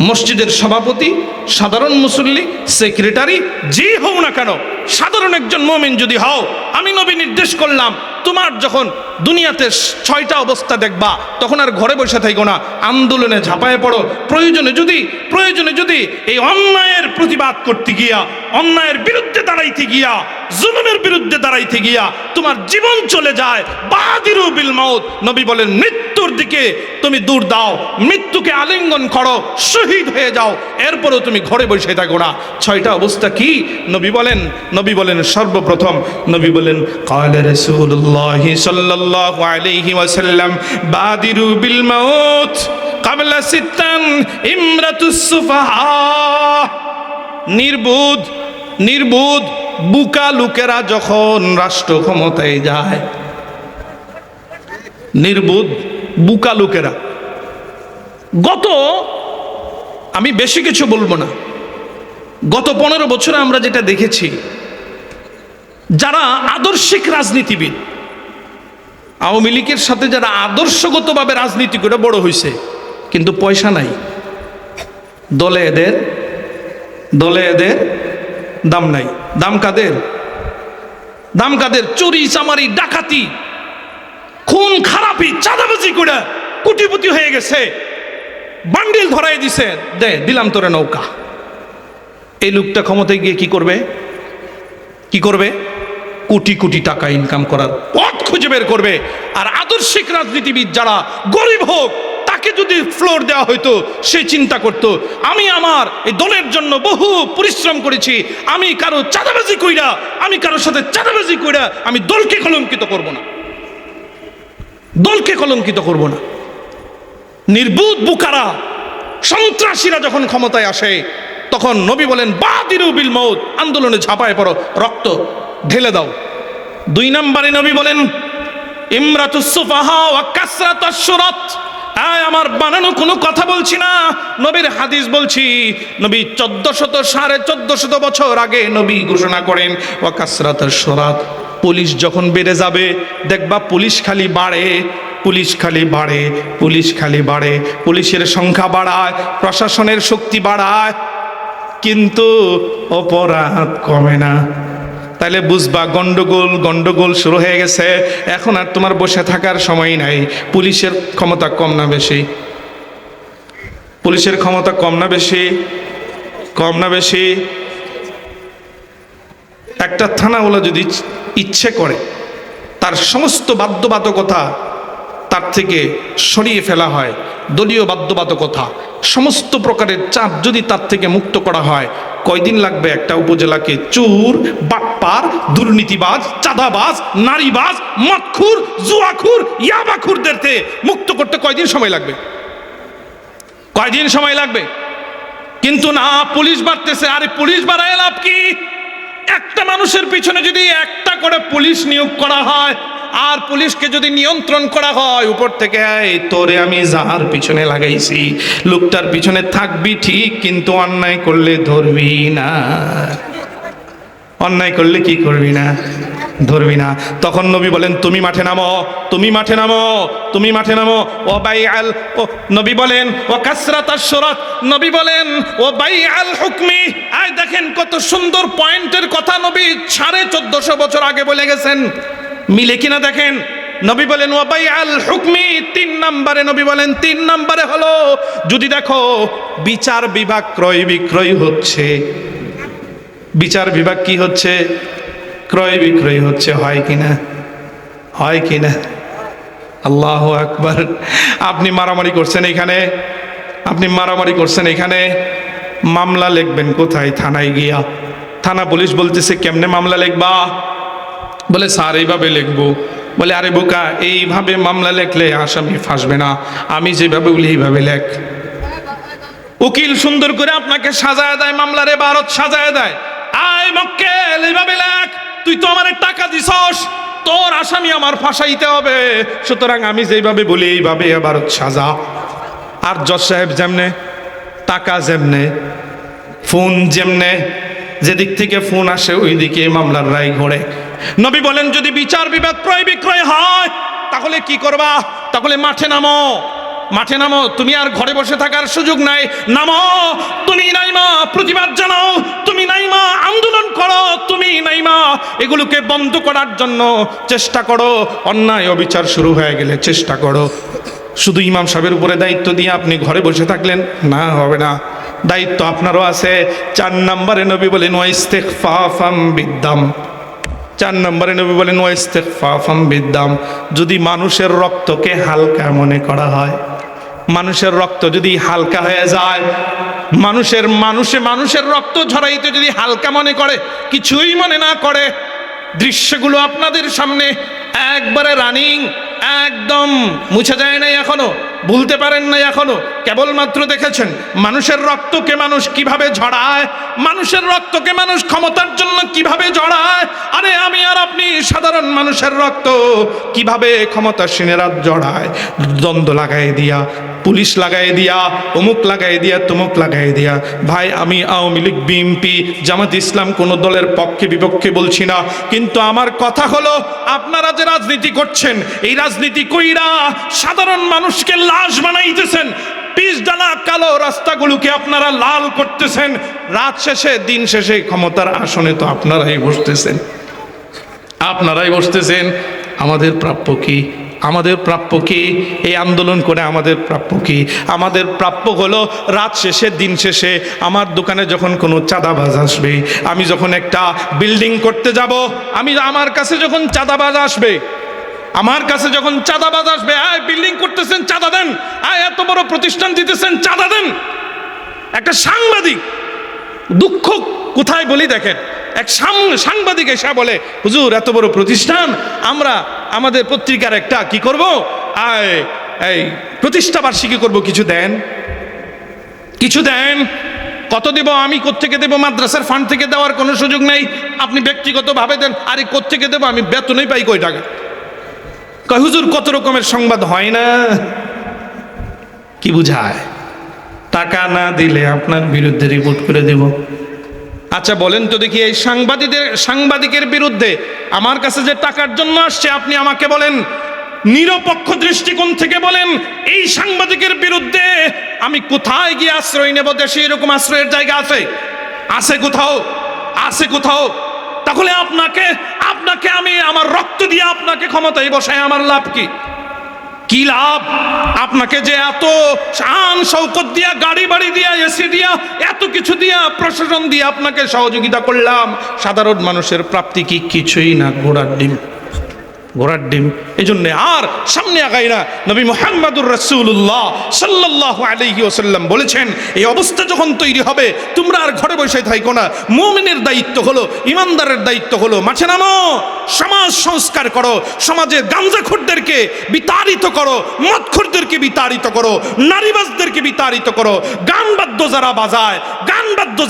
মসজিদের সভাপতি, সাধারণ মুসল্লি, সেক্রেটারি, যে হও না কেন, সাধারণ একজন মুমিন যদি হও, আমি নবী নির্দেশ করলাম তোমার যখন দুনিয়াতে 6টা অবস্থা দেখবা তখন আর ঘরে বসে থাকো না, আন্দোলনে ঝাঁপায় পড়ো। প্রয়োজনে যদি এই অন্যায়ের প্রতিবাদ করতে গিয়া, অন্যায়ের বিরুদ্ধে দাঁড়াইতে গিয়া, জুলুমের বিরুদ্ধে দাঁড়াইতে গিয়া তোমার জীবন চলে যায়, বাদিরু বিল মাউত, নবী বলেন মৃত্যুর দিকে তুমি দূর দাও, মৃত্যুকে আলিঙ্গন করো, শহীদ হয়ে যাও, এরপরও তুমি ঘরে বসে থাকো না। 6টা অবস্থা কি? নবী বলেন সর্বপ্রথম নবী বলেন ক্বালা রাসূলুল্লাহ সাল্লাল্লাহু আলাইহি ওয়াসাল্লাম বাদিরু বিল মাউত ক্বাবলা সিত্তান ইমরাতুস সুফাহা। নির্বোধ বুকা লোকেরা যখন রাষ্ট্র ক্ষমতায় যায়, নির্বোধ বুকা লোকেরা, আমি বেশি কিছু বলবো না, গত 15 বছরে আমরা যেটা দেখেছি, যারা আদর্শিক রাজনীতিবিদ, আওয়ামী লীগের সাথে যারা আদর্শগতভাবে রাজনীতি করে বড় হয়েছে কিন্তু পয়সা নাই, দলে এদের দাম নাই। দাম কাদের? চুরি চামারি ডাকাতি খুন খারাপি চাঁদাবাজি করে কোটিপতি হয়ে গেছে, বান্ডিল ধরাই দিছে, দিলাম তোরে নৌকা। এই লোকটা ক্ষমতায় গিয়ে কি করবে? কোটি কোটি টাকা ইনকাম করার পথ খুঁজে বের করবে। আর আদর্শিক রাজনীতিবিদ যারা গরিব হোক, তাকে যদি ফ্লোর দেওয়া হইতো, সে চিন্তা করত আমি আমার এই দলের জন্য বহু পরিশ্রম করেছি, আমি কারো সাথে চাঁদাবাজি কইরা আমি দলকে কলঙ্কিত করব না। নির্বোধ বুকারা, সন্ত্রাসীরা যখন ক্ষমতায় আসে তখন নবী বলেন বাদিরু বিল মাউত, আন্দোলনে ঝাঁপায় পড়ো, রক্ত ঢেলে দাও। 2 নম্বরে নবী বলেন ইমরাতুস সুফাহা ওয়া কাসরাতুশ শুরাত। আমার বানানো কোনো কথা বলছি না, নবীর হাদিস বলছি। নবী 1400 বছর আগে নবী ঘোষণা করেন ওয়া কাসরাতুশ শুরাত, পুলিশ যখন বেড়ে যাবে দেখবা পুলিশ খালি বাড়ে, পুলিশের সংখ্যা বাড়ায়, প্রশাসনের শক্তি বাড়ায়, কিন্তু অপরাধ কমে না। তাহলে বুঝবা গন্ডগোল শুরু হয়ে গেছে। এখন আর তোমার বসে থাকার সময় নাই। পুলিশের ক্ষমতা কম না বেশি? পুলিশের ক্ষমতা কম না বেশি? একটা থানাওয়ালা যদি ইচ্ছে করে তার সমস্ত বাধ্যবাধকতা তার থেকে সরিয়ে ফেলা হয়, দলীয় বাধ্যবাধকতা, সমস্ত প্রকারের চাপ যদি তার থেকে মুক্ত করা হয়, কয়দিন লাগবে একটা উপজেলাকে চোর, বাটপার, দুর্নীতিবাজ, চাঁদাবাজ, নারীবাজ, মদখুর, জুয়াখুর, ইয়াবাখুরদের থেকে মুক্ত করতে কয়দিন সময় লাগবে? কিন্তু না, পুলিশ বাড়তেছে। আরে পুলিশ বাড়ায় লাভ কি? একটা মানুষের পিছনে যদি একটা করে পুলিশ নিয়োগ করা হয়, আর পুলিশকে যদি নিয়ন্ত্রণ করা হয় উপর থেকে, তোরে আমি যার পিছনে লাগাইছি লোকটার পিছনে থাকবি ঠিক, কিন্তু অন্যায় করলে ধরবি না। অন্যায় করলে কি করবি না? ধরবি না। তখন নবী বলেন তুমি মাঠে নামো। ও বাইআল, ও নবী বলেন ও কাসরাতাশ শুরাত, নবী বলেন ও বাইআল হুকমি। দেখেন কত সুন্দর পয়েন্টের কথা নবী 1450 বছর আগে বলে গেছেন, মিলে কিনা দেখেন। নবী বলেন ও বাইআল হুকমি, 3 নম্বরে নবী বলেন 3 নম্বরে হলো যদি দেখো বিচার বিভাগ ক্রয় বিক্রয় হচ্ছে, বিচার বিভাগ কি হচ্ছে? ক্রয় বিক্রয় হচ্ছে, হয় কিনা? আল্লাহু আকবার। আপনি মারামারি করছেন এখানে, মামলা লিখবেন কোথায়? থানায় গিয়া। থানা পুলিশ বলতেছে কেমনে মামলা লিখবা? বলে স্যার এইভাবে লিখবো। বলে আরে বোকা, এইভাবে মামলা লেখলে আসামি ফাঁসবে না, আমি যেভাবে বলি এইভাবে লেখ। উকিল সুন্দর করে আপনাকে সাজায় দেয়, মামলার এবারত সাজায় দেয়, আয় মক্কেল এইভাবে লেখ, তুই তো আমার টাকা দিছস, তোর আসামি আমার ফাঁসাইতে হবে, সুতরাং আমি যেভাবে বলি এইভাবে আবার সাজা। আর জজ সাহেব যেমনে, টাকা যেমনে, ফোন যেমনে, যেদিক থেকে ফোন আসে ওই দিকে মামলার রায় ঘোরে। নবী বলেন যদি বিচার বিবাদ ক্রয় বিক্রয় হয় তাহলে কি করবা? তাহলে মাঠে নামো, মাঠে নামো। তুমি আর ঘরে বসে থাকার সুযোগ নাই, নামো। তুমি নাইমা প্রতিবাদ জানাও, তুমি নাইমা আন্দোলন করো, তুমি নাইমা এগুলোকে বন্ধ করার জন্য চেষ্টা করো। অন্যায় অবিচার শুরু হয়ে গেলে চেষ্টা করো। শুধু ইমাম সাহেবের উপরে দায়িত্ব দিয়ে আপনি ঘরে বসে থাকলেন না, হবে না। দায়িত্ব আপনারও আছে। 4 নম্বরে নবী বলেন ওয়াইস্তিগফাফাম বিদ্দাম। 4 নম্বরে নবী বলেন ওয়াইস্তিগফাফাম বিদ্দাম। যদি মানুষের রক্তকে হালকা মনে করা হয়, মানুষের রক্ত যদি হালকা হয়ে যায়, মানুষের রক্ত ঝরাইতে যদি হালকা মনে করে, কিছুই মনে না করে, দৃশ্যগুলো আপনাদের সামনে একবারে রানিং, একদম মুছে যায় নাই, এখনো ভুলতে পারেন নাই, এখনো কেবলমাত্র দেখেছেন মানুষের রক্তকে মানুষ কিভাবে ঝরায়, মানুষের রক্তকে মানুষ ক্ষমতার জন্য কিভাবে ঝরায়। আরে আমি আর আপনি সাধারণ মানুষের রক্ত কিভাবে ক্ষমতাসীনেরা জড়ায়, দ্বন্দ্ব লাগাই দিয়া, পুলিশ লাগাই দিয়া, অমুক লাগাই দিয়া, তমুক লাগাই দিয়া। ভাই আমি আওয়ামী লীগ, বিএনপি, জামাত ইসলাম কোনো দলের পক্ষে বিপক্ষে বলছি না, কিন্তু আমার কথা হলো আপনারা যে রাজনীতি করছেন, এই রাজনীতি কইরা সাধারণ মানুষকে লাশ বানাইতেছেন, পিচ ডালা কালো রাস্তাগুলোকে আপনারা লাল করতেছেন। রাত শেষে দিন শেষে ক্ষমতার আসনে তো আপনারাই বসতেছেন, আপনারাই বসতেছেন। আমাদের প্রাপ্য কি? আমাদের প্রাপ্য কি? এই আন্দোলন করে আমাদের প্রাপ্য কি? আমাদের প্রাপ্য হলো রাত শেষে দিন শেষে আমার দোকানে যখন কোনো চাঁদাবাজ আসবে, আমি যখন একটা বিল্ডিং করতে যাব, আমার কাছে যখন চাঁদাবাজ আসবে, আমার কাছে যখন চাঁদাবাজ আসবে, বিল্ডিং করতেছেন চাঁদা দেন, এত বড় প্রতিষ্ঠান দিতেছেন চাঁদা দেন। একটা সাংবাদিক, দুঃখ কোথায় বলি দেখেন, এক সাংবাদিক এসে বলে হুজুর এত বড় প্রতিষ্ঠান, আমরা আমাদের পত্রিকার একটা কি করব, এই প্রতিষ্ঠা বার্ষিকী করব, কিছু দেন, কিছু দেন। কত দেব? আমি কোত্থেকে দেব? মাদ্রাসার ফান্ড থেকে দেওয়ার কোনো সুযোগ নেই, আপনি ব্যক্তিগতভাবে দেন। আরে কোত্থেকে দেব? আমি বেতনই পাই কয় টাকা। কয় হুজুর কত রকমের সংবাদ হয় না, কি বুঝায়? টাকা না দিলে আপনার বিরুদ্ধে রিপোর্ট করে দেব। আচ্ছা বলেন তো দেখি, এই সাংবাদিকের বিরুদ্ধে আমার কাছে যে টাকার জন্য আসছে, আপনি আমাকে বলেন নিরপেক্ষ দৃষ্টিকোণ থেকে বলেন, এই সাংবাদিকের বিরুদ্ধে আমি কোথায় গিয়ে আশ্রয় নেব? দেশে এরকম আশ্রয়ের জায়গা আছে? আছে কোথাও? আছে কোথাও? তাহলে আপনাকে আমি আমার রক্ত দিয়ে আপনাকে ক্ষমতায় বসায় আমার লাভ কি? কি লাভ? আপনাকে যে এত শান শৌকত দিয়া, গাড়ি বাড়ি দিয়া, এসি দিয়া, এত কিছু দিয়া, প্রশাসন দিয়া আপনাকে সহযোগিতা করলাম, সাধারণ মানুষের প্রাপ্তি কি? কিছুই না, ঘোড়ার ডিম, ঘোড়ার ডিম। এই জন্য আর সামনে আগাই না। নবী মুহাম্মদুর রাসূলুল্লাহ সাল্লাল্লাহু আলাইহি ওয়াসাল্লাম বলেছেন, এই অবস্থা যখন তৈরি হবে তোমরা আর ঘরে বসে থাকো না। মুমিনের দায়িত্ব হলো, ইমানদারের দায়িত্ব হলো মাঠে নামো, সমাজ সংস্কার করো, সমাজের গাঞ্জাখোরদেরকে বিতাড়িত করো, মদখোরদেরকে বিতাড়িত করো, নারীবাজদেরকে বিতাড়িত করো, গানবাদ্য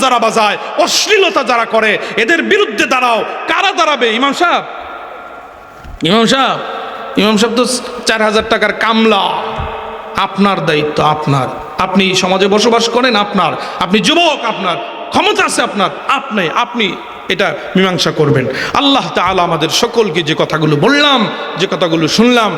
যারা বাজায়, অশ্লীলতা যারা করে, এদের বিরুদ্ধে দাঁড়াও। কারা দাঁড়াবে? ইমাম সাহেব তো 4000 টাকার কামলা। আপনার দায়িত্ব, আপনি সমাজে বসবাস করেন, আপনি যুবক, আপনার ক্ষমতা আছে, আপনি এটা মীমাংসা করবেন। আল্লাহ তাআলা আমাদের সকলকে যে কথাগুলো বললাম, যে কথাগুলো শুনলাম,